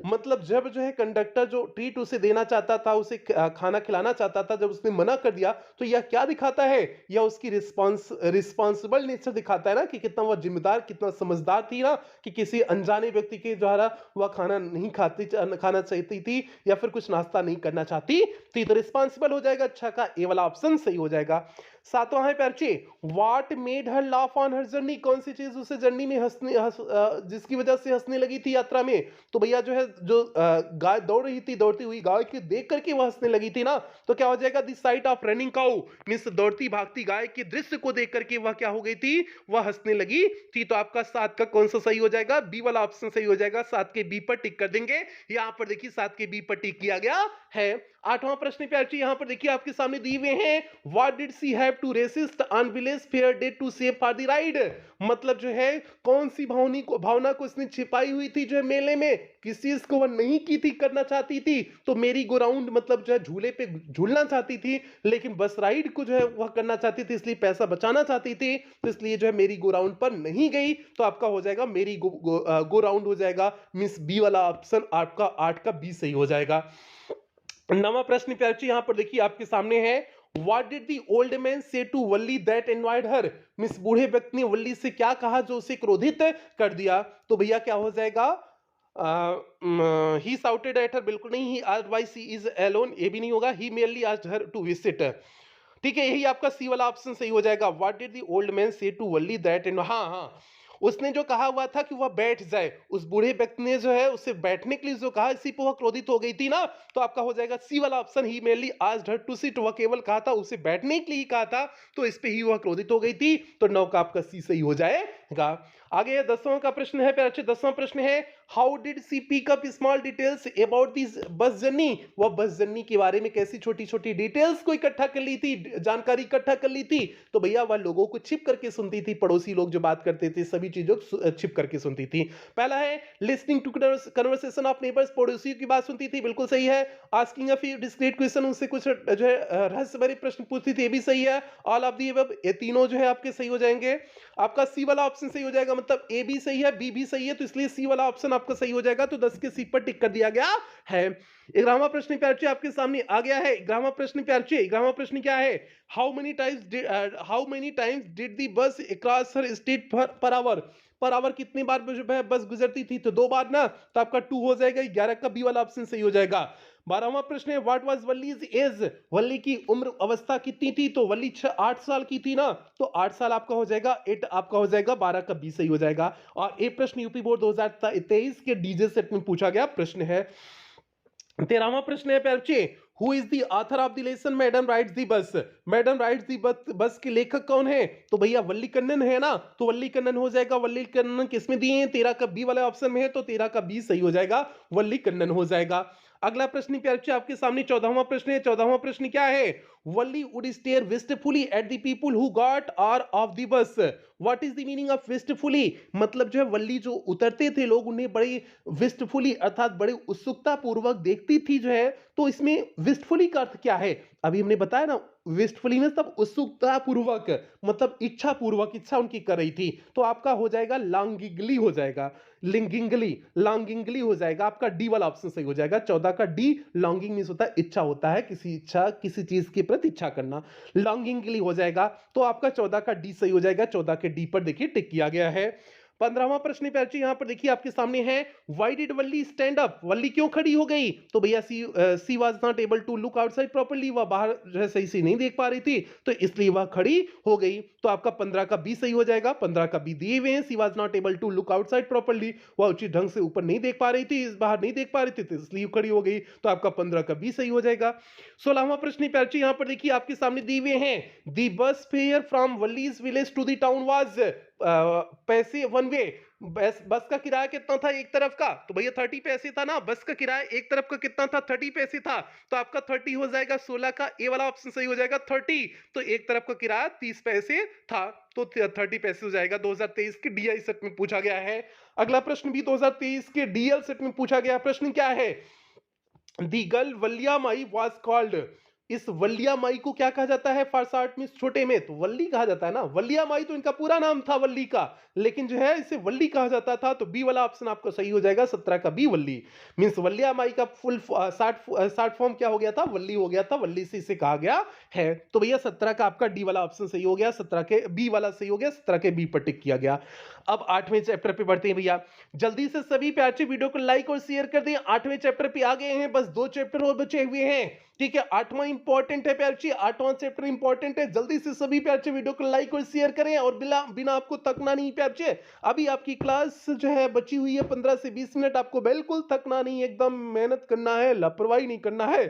मतलब जब जो है कंडक्टर जो ट्रीट उसे देना चाहता था, उसे खाना खिलाना चाहता था, जब उसने मना कर दिया, तो यह क्या दिखाता है? यह उसकी रिस्पॉन्सिबल नेचर दिखाता है ना, कि कितना वह जिम्मेदार, कितना समझदार थी ना, कि किसी अनजाने व्यक्ति के द्वारा वह खाना नहीं खाना चाहती थी, या फिर कुछ नाश्ता नहीं करना चाहती थी, तो रिस्पॉन्सिबल हो जाएगा, अच्छा का ए वाला ऑप्शन सही हो जाएगा। 7वां है प्यारची what made her laugh on her journey, कौन सी चीज उसे जर्नी में जिसकी वजह से हंसने लगी थी यात्रा में? तो भैया जो है, जो गाय दौड़ रही थी, दौड़ती हुई गाय के देख करके वह हंसने लगी थी ना, तो क्या हो जाएगा the site of running cow means दौड़ती भागती गाय के दृश्य को देख करके वह क्या हो गई थी, वह हंसने लगी थी। तो आपका 7 का कौन सा सही हो जाएगा? बी वाला ऑप्शन सही हो जाएगा, 7 के बी पर टिक कर देंगे। यहां पर देखिए 7 के बी पर टिक किया गया है। 8वां प्रश्न पे अच्छी यहां पर देखिए आपके सामने दिए हुए हैं what did she have to resist on village fair day to save for the ride, मतलब जो है कौन सी भावना को इसने छिपाई हुई थी जो है मेले में, किस चीज को वह नहीं की थी, करना चाहती थी? तो मेरी गो राउंड मतलब जो है झूले पे झूलना चाहती थी, लेकिन बस राइड को जो है वह करना चाहती थी, इसलिए पैसा बचाना चाहती थी, तो इसलिए जो है मेरी गो राउंड पर नहीं गई। तो आपका हो जाएगा मेरी गो राउंड हो जाएगा, मींस बी वाला ऑप्शन आपका 8 का बी सही हो जाएगा। 9वां प्रश्न प्यारची यहां पर देखिए आपके सामने है what did the old man say to Valli that annoyed her, मिस बूढ़े व्यक्ति ने वल्ली से क्या कहा जो उसे क्रोधित कर दिया? तो भैया क्या हो जाएगा ही साउटेड एट हर, बिल्कुल नहीं। He asked why she is alone, ये भी नहीं होगा। He merely asked her to visit, ठीक है, यही आपका सी वाला ऑप्शन सही हो जाएगा। What did the old man say to Valli that in, हाँ हाँ, उसने जो कहा हुआ था कि वह बैठ जाए, उस बूढ़े व्यक्ति ने जो है उससे बैठने के लिए जो कहा, इसी पे वह क्रोधित हो गई थी ना, तो आपका हो जाएगा सी वाला option. He mainly asked her to sit, वह केवल कहा था, उसे बैठने के लिए ही कहा था, तो इस पे ही वह क्रोधित हो गई थी, तो 9 का आपका सी सही हो जाएगा। आगे 10वां का प्रश्न है, प्यारे बच्चे, 10वां प्रश्न है, how did she pick up small details about this bus journey, वह बस जर्नी के बारे में कैसी छोटी छोटी डिटेल्स को इकट्ठा कर ली थी, जानकारी इकट्ठा कर ली थी, तो भैया वह लोगों को छिप करके सुनती थी, पड़ोसी लोग जो बात करते थे सभी चीजों को छिप करके सुनती थी। पहला है listening to conversation of neighbours, पड़ोसियों की बात सुनती थी, बिल्कुल सही है। Asking a few discreet question, उनसे कुछ जो है रहस्य भरे प्रश्न पूछती थी, ये भी सही है। ऑल ऑफ दी अबव, ये तीनों जो है आपके सही हो जाएंगे। आपका सी वाला ऑप्शन सही हो जाएगा, मतलब ए भी सही है, बी भी सही है, तो इसलिए सी वाला ऑप्शन आपका सही हो जाएगा, तो 10 के सी पर टिक कर दिया गया है। 11वां प्रश्न प्यारे आपके सामने आ गया है। 11वां प्रश्न प्यारे, 11वां प्रश्न क्या है, how many times did the bus cross her street per hour, per hour कितनी बार जो है बस गुजरती थी, तो 2 बार ना, तो आपका 2 हो जाएगा। 11 का बी वाला ऑप्शन सही हो जाएगा। 12वां प्रश्न है, व्हाट वाज वल्लीज एज, वल्ली की उम्र अवस्था कितनी थी, तो वल्ली 8 साल की थी ना, तो 8 साल आपका हो जाएगा, 8 आपका हो जाएगा, 12 का बी सही हो जाएगा। और एक प्रश्न यूपी बोर्ड 2023 के डीजे सेट में पूछा गया प्रश्न है। 13वां प्रश्न है प्यारे, who is the author of the lesson madam rides the bus, madam rides the बस के लेखक कौन है, तो भैया वल्ली कन्नन है ना, तो वल्ली कन्नन हो जाएगा। वल्ली कन्नन किसमें दिए हैं, 13 का बी वाले ऑप्शन में है, तो 13 का बी सही हो जाएगा, वल्ली कन्नन हो जाएगा। अगला प्रश्न प्यारे आपके सामने 14वां प्रश्न है। 14वां प्रश्न क्या है, Valli would stare wistfully at the people who got or off the bus, what is the meaning of wistfully, मतलब जो है वल्ली जो उतरते थे लोग उन्हें बड़ी विस्टफुली अर्थात बड़ी उत्सुकता पूर्वक देखती थी जो है, तो इसमें विस्टफुली का अर्थ क्या है, अभी हमने बताया ना, विस्टफुली में तब उत्सुकता पूर्वक, मतलब इच्छा पूर्वक, इच्छा उनकी कर रही थी, तो आपका हो जाएगा लॉन्गिंगली हो जाएगा, लॉन्गिंगली हो जाएगा, आपका डी वाला ऑप्शन सही हो जाएगा। 14 का डी, लॉन्गिंग मींस होता है इच्छा, होता है किसी चीज के प्रति इच्छा करना, लॉन्गिंगली हो जाएगा, तो आपका 14 का डी सही हो जाएगा। 14 के डी पर देखिए टिक किया गया है। 15वां प्रश्न प्यारे यहां पर देखिए आपके सामने है, why did Valli stand up, Valli क्यों खड़ी हो गई, तो भैया she was not able to look outside properly, वह बाहर जो है सही से नहीं देख पा रही थी, तो इसलिए वह खड़ी हो गई, तो आपका 15 का बी सही हो जाएगा। 15 का बी दिए हुए हैं, she was not able to look outside properly, वह उचित ढंग से ऊपर नहीं देख पा रही थी, बाहर नहीं देख पा रही थी, तो इसलिए खड़ी हो गई, तो आपका 15 का बी सही हो जाएगा। 16वां प्रश्न प्यारे यहां पर देखिए आपके सामने दिए हुए हैं, the bus fare from Valli's village to the town was, पैसे वन वे, बस का किराया कितना था एक तरफ का, तो भैया 30 पैसे था ना, बस का किराया एक तरफ का कितना था, 30 पैसे था, तो आपका 30 हो जाएगा। 16 का ए वाला ऑप्शन सही हो जाएगा 30, तो एक तरफ का किराया 30 पैसे था, तो 30 पैसे हो जाएगा। 2023 के डीआई सेट में पूछा गया है। अगला प्रश्न भी 2023 के डीएल सेट में पूछा गया प्रश्न क्या है, the girl Valliammai was called, इस वल्लिया माई को क्या कहा जाता है, फॉर शॉर्ट मींस छोटे में, तो वल्ली कहा जाता है ना, वल्लिया माई तो इनका पूरा नाम था वल्ली का, लेकिन जो है इसे वल्ली कहा जाता था, तो बी वाला ऑप्शन आपको सही हो जाएगा। 17 का बी वल्ली, मींस वल्लिया माई का फुल शॉर्ट फॉर्म क्या हो गया था, वल्ली हो गया था, वल्ली से इसे कहा गया है, तो भैया 17 का आपका डी वाला ऑप्शन सही हो गया, 17 के बी वाला सही हो गया, 17 के बी पर टिक किया गया। अब 8वें चैप्टर पे बढ़ते हैं भैया, जल्दी से सभी प्यारे वीडियो को लाइक और शेयर कर दें। 8वें चैप्टर पे आ गए हैं, बस 2 चैप्टर और बचे हुए हैं, ठीक है। 8वां इंपॉर्टेंट है प्यारे, 8वां चैप्टर इंपॉर्टेंट है, जल्दी से सभी प्यारे वीडियो को लाइक और शेयर करें, और बिना आपको थकना नहीं प्यारे, अभी आपकी क्लास जो है बची हुई है 15 से 20 मिनट, आपको बिल्कुल थकना नहीं, एकदम मेहनत करना है, लापरवाही नहीं करना है।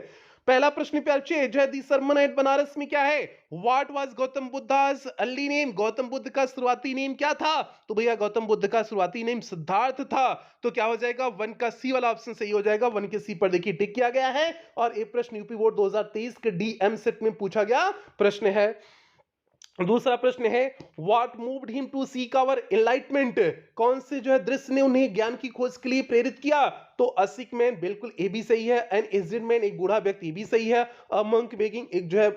पहला प्रश्न प्यारे जो है दी सरमन एट बनारस में क्या है, what was Gautam Buddhas early name, Gautam Buddha का शुरुआती नेम क्या था, तो भैया गौतम बुद्ध का शुरुआती नेम सिद्धार्थ था, तो क्या हो जाएगा 1 का सी वाला ऑप्शन सही हो जाएगा। 1 के सी पर देखिए टिक किया गया है, और एक प्रश्न यूपी बोर्ड 2023 के डीएम सेट में पूछा गया प्रश्न है। दूसरा प्रश्न है, what moved him to seek our enlightenment, कौन से जो है दृश्य ने उन्हें ज्ञान की खोज के लिए प्रेरित किया, तो अ सिक मैन बिल्कुल ए भी सही है, एन एज्ड मैन एक बूढ़ा व्यक्ति भी सही है, अ मंक बेगिंग एक जो है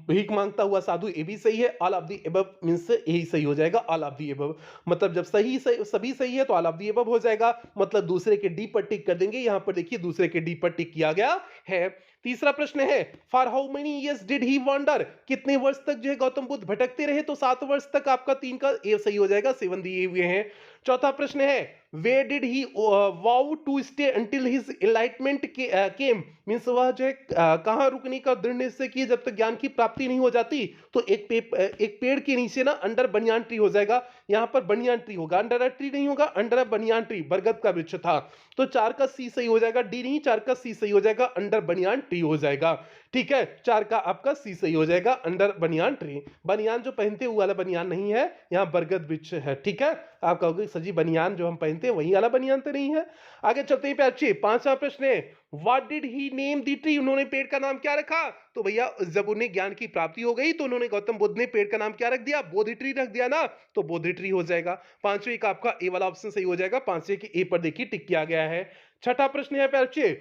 भीख मांगता हुआ साधु ए भी सही है, all of the above means यही सही हो जाएगा, ऑल ऑफ द अबव, मतलब जब सभी सही है तो ऑल ऑफ द अबव हो जाएगा, मतलब दूसरे के डी पर टिक कर देंगे, यहां पर देखिए दूसरे के डी पर टिक किया गया है। तीसरा प्रश्न है, for how many years did he wonder, कितने वर्ष तक जो है गौतम बुद्ध भटकते रहे, तो 7 वर्ष तक, आपका 3 का ए सही हो जाएगा, 7 दिए हुए हैं। चौथा प्रश्न है, where did he vow to stay until his enlightenment came, means वह जो है कहाँ रुकने का दृढ़ निश्चय किए जब तक ज्ञान की प्राप्ति नहीं हो जाती। तो एक पेड़ के नीचे ना अंडर बनियान ट्री हो जाएगा, यहाँ पर बनियान ट्री होगा, अंडर अ ट्री नहीं होगा, अंडर अ बनियान ट्री, बरगद का वृक्ष था। तो 4 का सी सही हो जाएगा, डी नहीं, 4 का सी सही हो जाएगा, अंडर बनियान ट्री हो जाएगा। ठीक है, 4 का आपका सी सही हो जाएगा, अंडर बनियान ट्री। बनियान जो पहनते हैं वो वाला बनियान नहीं है, यहाँ बरगद वृक्ष है। ठीक है, आप कहोगे सजी बनियान जो हम पहनते हैं वही वाला बनियान तो नहीं है। आगे चलते हैं प्यारे, 5वां प्रश्न है, what did he name the tree, उन्होंने पेड़ का नाम क्या रखा? तो भैया जब उन्हें ज्ञान की प्राप्ति हो गई तो उन्होंने, गौतम बुद्ध ने पेड़ का नाम क्या रख दिया? बोधि ट्री रख दिया ना, तो बोधि ट्री हो जाएगा। 5वें का आपका ए वाला ऑप्शन सही हो जाएगा, 5वें के ए पर देखिए टिक किया गया है। 6ठा प्रश्न है प्यारे,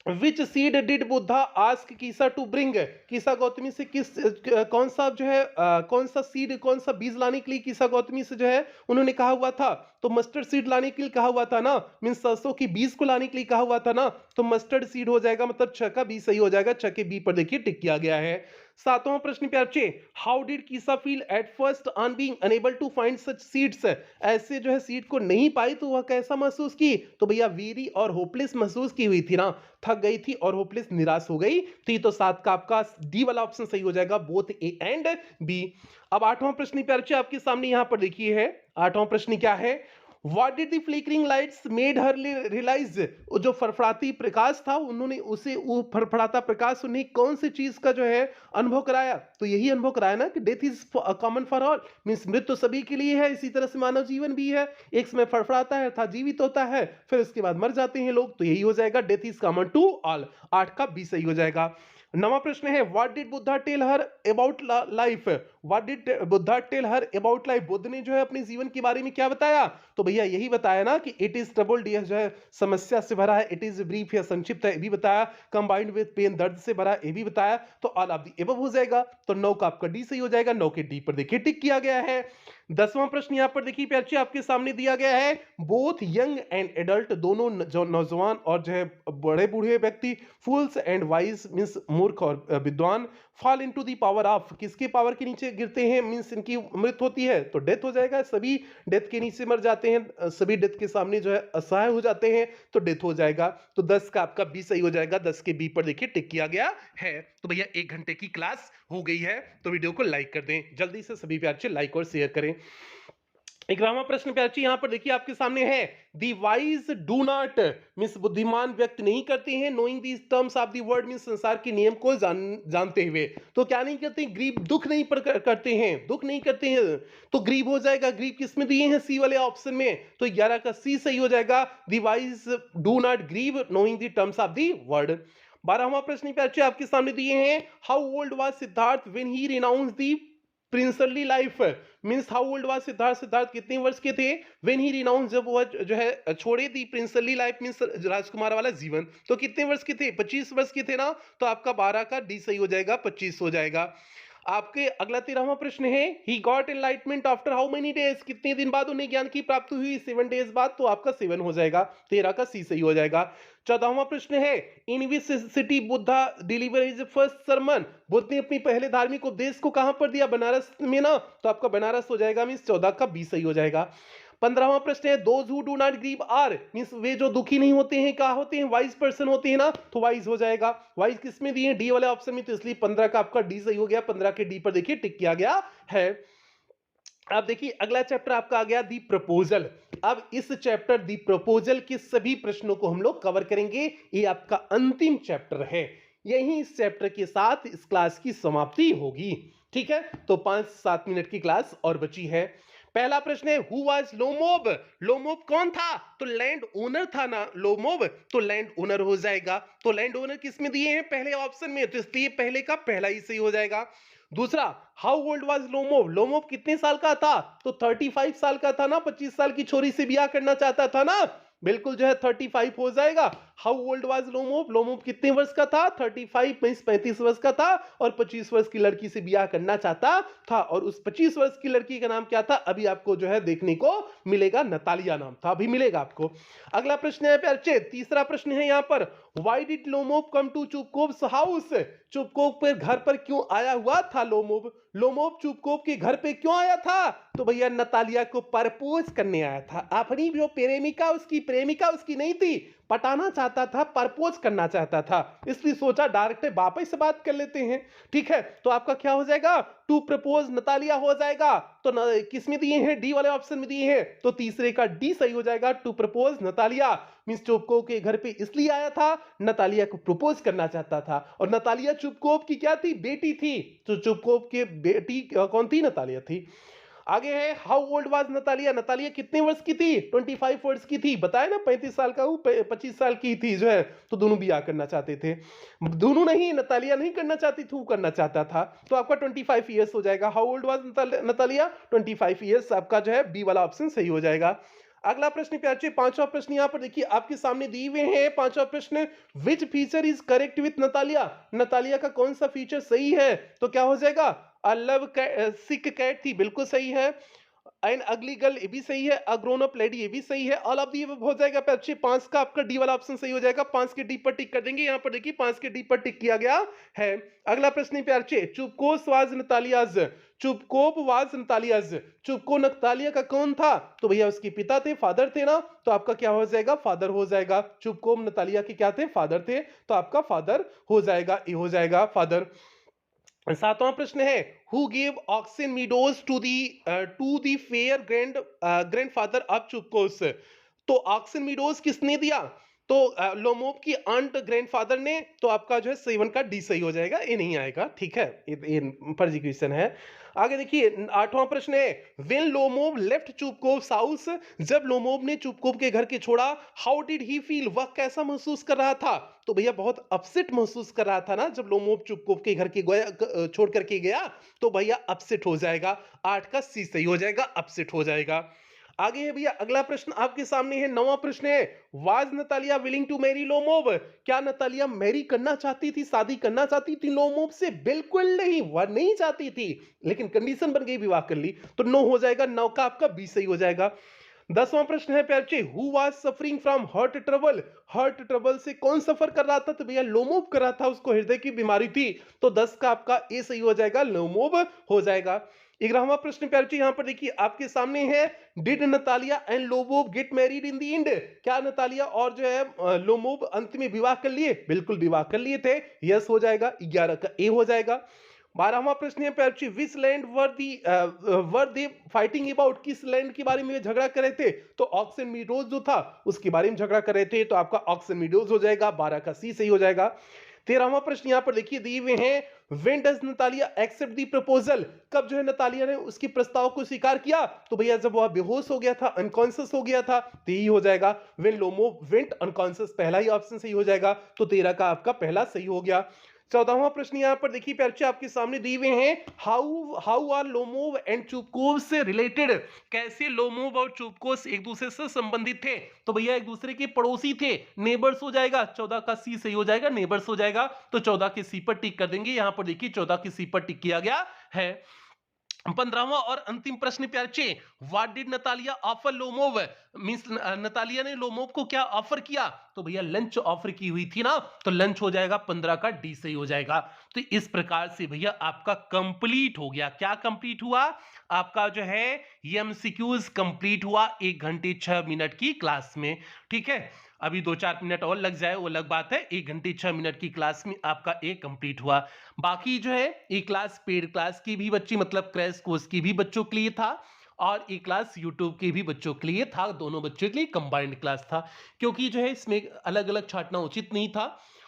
which seed did Buddha ask Kisa to bring, Kisa Gotami से कौन सा जो है कौन सा सीड, कौन सा बीज लाने के लिए कीसा गौतमी से जो है उन्होंने कहा हुआ था? तो मस्टर्ड सीड लाने के लिए कहा हुआ था ना, मीन्स सरसों की बीज को लाने के लिए कहा हुआ था ना, तो मस्टर्ड सीड हो जाएगा, मतलब 6 का बी सही हो जाएगा, 6 के बी पर देखिए टिक किया गया है। 7वां प्रश्न प्यारे, how did Kisa feel at first on being unable to find such seeds, ऐसे जो है सीड को नहीं पाई तो वह कैसा महसूस की? तो भैया वीरी और होपलेस महसूस की हुई थी ना, थक गई थी और होपलेस निराश हो गई थी। तो 7 का आपका डी वाला ऑप्शन सही हो जाएगा, बोथ ए एंड बी। अब 8वां प्रश्न प्यारे आपके सामने यहां पर देखिए है, 8वां प्रश्न क्या है, What did the flickering lights made her realize, जो फड़फड़ाती प्रकाश था उन्होंने उसे, वो फड़फड़ाता प्रकाश उन्हें कौन सी चीज का जो है अनुभव कराया? तो यही अनुभव कराया ना कि death is common for all, means मृत्यु सभी के लिए है, इसी तरह से मानव जीवन भी है, एक समय फड़फड़ाता है था जीवित होता है, फिर उसके बाद मर जाते हैं लोग, तो यही हो जाएगा, death is common to all. 8 का बी सही हो जाएगा। 9वां प्रश्न है, what did Buddha tell her about life, what did Buddha tell her about life, Buddha ने जो है अपने जीवन के बारे में क्या बताया? तो भैया यही बताया ना कि इट इज ट्रबल्ड, यह जो है समस्या से भरा है, इट इज ब्रीफ या संक्षिप्त है, ये भी बताया, कंबाइंड विद पेन, दर्द से भरा, ये भी बताया, तो ऑल ऑफ द एबव हो जाएगा। तो 9 का आपका डी सही हो जाएगा, 9 के डी पर देखिए टिक किया गया है। 10वां प्रश्न यहां पर देखिए प्यारे आपके सामने दिया गया है, बोथ यंग एंड एडल्ट, दोनों जो नौजवान और जो है बड़े बूढ़े व्यक्ति, फूल्स एंड वाइज मींस मूर्ख और विद्वान, fall into the power of, किसके पावर के नीचे गिरते हैं, मींस इनकी मृत्यु होती है तो डेथ हो जाएगा, सभी डेथ के नीचे मर जाते हैं, सभी डेथ के सामने जो है असहाय हो जाते हैं, तो डेथ हो जाएगा। तो 10 का आपका बी सही हो जाएगा, 10 के बी पर देखिए टिक किया गया है। तो भैया 1 घंटे की क्लास हो गई है, तो वीडियो को लाइक कर दें, जल्दी से सभी प्यारे लाइक और शेयर करें। 11वां प्रश्न प्यारे यहां पर देखिए आपके सामने है, दी वाइज डू नॉट, मींस बुद्धिमान व्यक्त नहीं करते हैं, knowing these terms of the word, means संसार के नियम को जानते हुए, तो क्या नहीं करते? ग्रीव, दुख नहीं करते हैं, दुख नहीं करते हैं, तो ग्रीव हो जाएगा। ग्रीव किस में दिए हैं? सी वाले ऑप्शन में, तो 11 का सी सही हो जाएगा, the wise do not grieve knowing the terms of the world. 12वां प्रश्न प्यारे आपके सामने दिए हैं, how old was Siddhartha when he renounce the princely life, means how old was Siddhartha, Siddhartha कितने वर्ष के थे? व्हेन ही रिनाउंस, जब वह जो है छोड़े दी प्रिंसली लाइफ, मींस राजकुमार वाला जीवन, तो कितने वर्ष के थे? 25 वर्ष के थे ना, तो आपका 12 का डी सही हो जाएगा, 25 हो जाएगा। आपके अगला 13वां प्रश्न है, he got enlightenment after how many days, कितने दिन बाद उन्हें ज्ञान की प्राप्ति हुई? 7 डेज बाद, तो आपका 7 हो जाएगा, 13 का सी सही हो जाएगा। 14वां प्रश्न है, in which city Buddha deliver his first sermon, Buddha ने अपनी पहले धार्मिक उपदेश को कहां पर दिया? बनारस में ना, तो आपका बनारस हो जाएगा, मींस 14 का बी सही हो जाएगा। 15वां प्रश्न है, those who do not grieve are, means वे जो दुखी नहीं होते हैं क्या होते हैं? वाइज पर्सन होते हैं ना, तो वाइज हो जाएगा। वाइज किस में दिए? डी वाले ऑप्शन में, तो इसलिए 15 का आपका डी सही हो गया, 15 के डी पर देखिए टिक किया गया है। अब देखिए अगला चैप्टर आपका आ गया दी प्रपोजल। अब इस चैप्टर दी प्रपोजल के सभी प्रश्नों को हम लोग कवर करेंगे, ये आपका अंतिम चैप्टर है, यही इस चैप्टर के साथ इस क्लास की समाप्ति होगी। ठीक है, तो 5-7 मिनट की क्लास और बची है। पहला प्रश्न है, हु वाज लोमोब, लोमोब कौन था? तो लैंड ओनर था ना लोमोब, तो लैंड ओनर हो जाएगा। तो लैंड ओनर किस में दिए हैं? पहले ऑप्शन में, तो इसलिए पहले का पहला ही सही हो जाएगा। दूसरा, हाउ ओल्ड वाज लोमोब, लोमोब कितने साल का था? तो 35 साल का था ना, 25 साल की छोरी से ब्याह करना चाहता था ना, बिल्कुल जो है 35 हो जाएगा। How old was Lomov, Lomov कितने वर्ष का था, 35 मींस 35 वर्ष का था और 25 वर्ष की लड़की से ब्याह करना चाहता था और उस 25 वर्ष की लड़की का नाम क्या था, अभी आपको जो है देखने को मिलेगा, नतालिया नाम था, अभी मिलेगा आपको। अगला प्रश्न है प्यारे, तीसरा प्रश्न है यहाँ पर, why did Lomov come to Chubukov's house, Chubukov पर घर पर क्यों आया हुआ था लोमोव, लोमोव चुपकोव के घर पे क्यों आया था, तो भैया नतालिया को प्रपोज करने आया था। अपनी जो प्रेमिका उसकी नहीं थी, पटाना चाहता था, प्रपोज करना चाहता था, इसलिए सोचा डायरेक्ट वापस से बात कर लेते हैं। ठीक है, तो आपका क्या हो जाएगा, टू प्रपोज नतालिया हो जाएगा। तो किस में दिए हैं, डी वाले ऑप्शन में दिए हैं, तो तीसरे का डी सही हो जाएगा, टू प्रपोज नतालिया मींस चुपकोव के घर पे इसलिए आया था, नतालिया को प्रपोज करना चाहता था। और नतालिया चुपकोव की क्या थी, बेटी थी, तो चुपकोव के बेटी कौन थी, नतालिया थी। आगे है, how old was Natalia, Natalia कितने वर्ष की थी, 25 वर्ष की थी, बताया ना 35 साल का, 25 साल की थी जो है, तो दोनों ब्याह करना चाहते थे, दोनों नहीं, नतालिया नहीं करना चाहती थी, वो करना चाहता था, तो आपका 25 ईयर्स हो जाएगा। How old was Natalia, 25 years, आपका जो है बी वाला ऑप्शन सही हो जाएगा। अगला प्रश्न प्यारे, पांचवा प्रश्न यहां पर देखिए आपके सामने दिए हुए हैं, पांचवा प्रश्न, which feature is correct with Natalia, Natalia का कौन सा फीचर सही है, तो क्या हो जाएगा, लव सिक कैट थी, बिल्कुल सही है, एंड अगली गर्ल ये भी सही है, अ ग्रोन अप लेडी ये भी सही है, ऑल ऑफ दी हो जाएगा बच्चे, 5 का आपका डी वाला ऑप्शन सही हो जाएगा, 5 के डी पर टिक कर देंगे, यहां पर देखिए 5 के डी पर टिक किया गया है। अगला प्रश्न प्यारे, चुपकोव वाज नतालियाज, चुपकोव वाज नतालियाज, चुपको नतालिया का कौन था, तो भैया उसके पिता थे, फादर थे ना, तो आपका क्या हो जाएगा, फादर हो जाएगा, चुपकोव नतालिया के क्या थे, फादर थे, तो आपका फादर हो जाएगा, ये हो जाएगा फादर। सातवां प्रश्न है, who give Oxen Meadows to the fair grandfather of Chubukov's, तो ऑक्सिन मीडोज किसने दिया, तो लोमोव की आंट ग्रैंडफादर ने, तो आपका जो है 7 का डी सही हो जाएगा, ये नहीं आएगा, ठीक है, ये फर्जी क्वेश्चन है। आगे देखिए आठवां प्रश्न है, व्हेन लोमोव लेफ्ट चुपकोव्स हाउस, जब लोमोव ने चुपकोव के घर के छोड़ा, हाउ डिड ही फील, वह कैसा महसूस कर रहा था, तो भैया बहुत अपसेट महसूस कर रहा था ना, जब लोमोव चुपकोव के घर के छोड़ करके गया, तो भैया अपसेट हो जाएगा, 8 का सी सही हो जाएगा, अपसेट हो जाएगा। आगे है भैया अगला प्रश्न आपके सामने है, नौवां प्रश्न है, was Natalia willing to marry Lomov, क्या नतालिया मैरी करना चाहती थी, शादी करना चाहती थी लोमोव से, बिल्कुल नहीं, वह नहीं चाहती थी, लेकिन कंडीशन बन गई, विवाह कर ली, तो 9 हो जाएगा, 9 का आपका बी सही हो जाएगा। 10वां प्रश्न है प्यारे, who was suffering from heart trouble, heart trouble से कौन सफर कर रहा था, तो भैया लोमोव कर रहा था, उसको हृदय की बीमारी थी, तो 10 का आपका ए सही हो जाएगा, लोमोव हो जाएगा। 11वां प्रश्न प्यारे, यहां पर देखिए आपके सामने है, did Natalia and Lomov get married in the end, क्या नतालिया और जो है लोमोव अंत में विवाह कर लिए, बिल्कुल विवाह कर लिए थे, यस हो जाएगा, 11 का ए हो जाएगा। 12वां प्रश्न है प्यारे, which land were they fighting about, किस लैंड के बारे में झगड़ा कर रहे थे, तो ऑक्सन मीडोज जो था उसके बारे में झगड़ा कर रहे थे, तो आपका ऑक्सन मीडोज हो जाएगा, 12 का सी सही हो जाएगा। 13वां प्रश्न यहां पर देखिए दिए हुए हैं, when does Natalia accept the proposal, कब जो है नतालिया ने उसकी प्रस्ताव को स्वीकार किया, तो भैया जब वह बेहोश हो गया था, अनकॉन्शियस हो गया था, तो यही हो जाएगा, व्हेन लोमोव वेंट अनकॉन्शियस, पहला ही ऑप्शन सही हो जाएगा, तो 13 का आपका पहला सही हो गया। 14वां प्रश्न यहां पर देखिए प्यारे आपके सामने दिए हुए हैं, हाउ आर लोमोव एंड चुपकोव से रिलेटेड, कैसे लोमोव और चुपकोव एक दूसरे से संबंधित थे, तो भैया एक दूसरे के पड़ोसी थे, नेबर्स हो जाएगा, 14 का सी सही हो जाएगा, नेबर्स हो जाएगा, तो 14 के सी पर टिक कर देंगे, यहां पर देखिए 14 के सी पर टिक किया गया है। 15वां और अंतिम प्रश्न प्यारे, what did Natalia offer Lomov, means Natalia ने लोमोव को क्या ऑफर किया, तो भैया लंच ऑफर की हुई थी ना, तो लंच हो जाएगा, 15 का डी सही हो जाएगा। तो इस प्रकार से भैया आपका कंप्लीट हो गया, क्या कंप्लीट हुआ, आपका जो है एमसीक्यूज कंप्लीट हुआ 1 घंटे 6 मिनट की क्लास में, ठीक है, अभी 2-4 मिनट और लग जाए वो अलग बात है, 1 घंटे 6 मिनट की क्लास में आपका एक कंप्लीट हुआ। बाकी जो है एक क्लास पेड क्लास की भी बच्ची, मतलब क्रैश कोर्स की भी बच्चों के लिए था, और एक क्लास यूट्यूब के भी बच्चों के लिए था, दोनों बच्चों के लिए कंबाइंड क्लास था, क्योंकि जो है इसमें अलग अलग छांटना उचित नहीं था,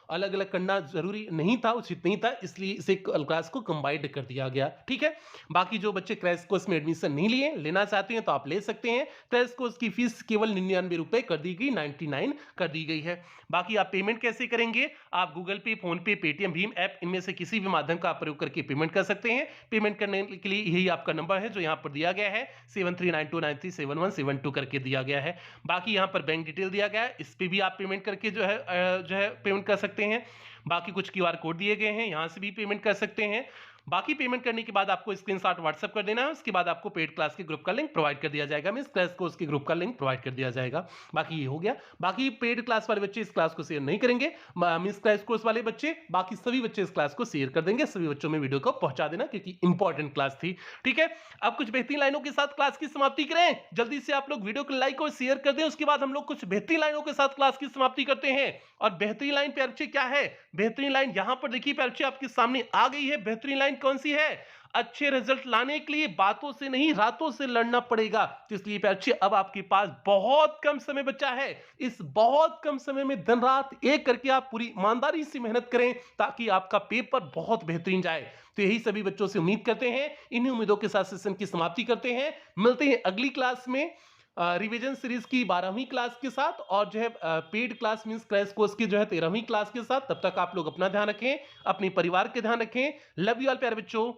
अलग अलग करना जरूरी नहीं था, उचित नहीं था, इसलिए इसे क्लास को कंबाइंड कर दिया गया। ठीक है, बाकी जो बच्चे क्रैश कोर्स में एडमिशन नहीं लिए, लेना चाहते हैं तो आप ले सकते हैं। क्रैश कोर्स की फीस केवल 99 रुपए कर दी गई, 99 कर दी गई है। बाकी आप पेमेंट कैसे करेंगे, आप गूगल पे, फोन पे, पेटीएम, भीम ऐप, इनमें से किसी भी माध्यम का आप प्रयोग करके पेमेंट कर सकते हैं। पेमेंट करने के लिए यही आपका नंबर है जो यहाँ पर दिया गया है, 7392937172 करके दिया गया है। बाकी यहाँ पर बैंक डिटेल दिया गया है, इस पे भी आप पेमेंट करके जो है पेमेंट कर सकते हैं। बाकी कुछ क्यूआर कोड दिए गए हैं, यहाँ से भी पेमेंट कर सकते हैं। बाकी पेमेंट करने के बाद आपको स्क्रीनशॉट व्हाट्सएप कर देना है, उसके बाद आपको पेड क्लास के ग्रुप का लिंक प्रोवाइड कर दिया जाएगा, मींस क्रैश कोर्स के ग्रुप का लिंक प्रोवाइड कर दिया जाएगा। बाकी ये हो गया। बाकी पेड क्लास वाले बच्चे इस क्लास को शेयर नहीं करेंगे, मींस क्रैश कोर्स वाले बच्चे, बाकी सभी बच्चे इस क्लास को शेयर कर देंगे, सभी बच्चों में वीडियो को पहुंचा देना, क्योंकि इंपॉर्टेंट क्लास थी। ठीक है, अब कुछ बेहतरीन लाइनों के साथ क्लास की समाप्ति करें। जल्दी से आप लोग वीडियो को लाइक और शेयर कर दें, उसके बाद हम लोग कुछ बेहतरीन लाइनों के साथ क्लास की समाप्ति करते हैं। और बेहतरीन लाइन प्यारे बच्चे क्या है, बेहतरीन लाइन यहां पर देखिए प्यारे बच्चे आपके सामने आ गई है। बेहतरीन लाइन कौन सी है, अच्छे रिजल्ट लाने के लिए बातों से नहीं रातों से लड़ना पड़ेगा। तो इसलिए प्यारे बच्चे अब आपके पास बहुत कम समय बचा है, इस बहुत कम समय में दिन रात एक करके आप पूरी ईमानदारी से मेहनत करें, ताकि आपका पेपर बहुत बेहतरीन जाए। तो यही सभी बच्चों से उम्मीद करते हैं, इन्हीं उम्मीदों के साथ सेशन की समाप्ति करते हैं। मिलते हैं अगली क्लास में रिवीजन सीरीज की 12वीं क्लास के साथ, और जो है paid class means crash course की जो है 13वीं क्लास के साथ। तब तक आप लोग अपना ध्यान रखें, अपने परिवार के ध्यान रखें। लव यू ऑल प्यारे बच्चों।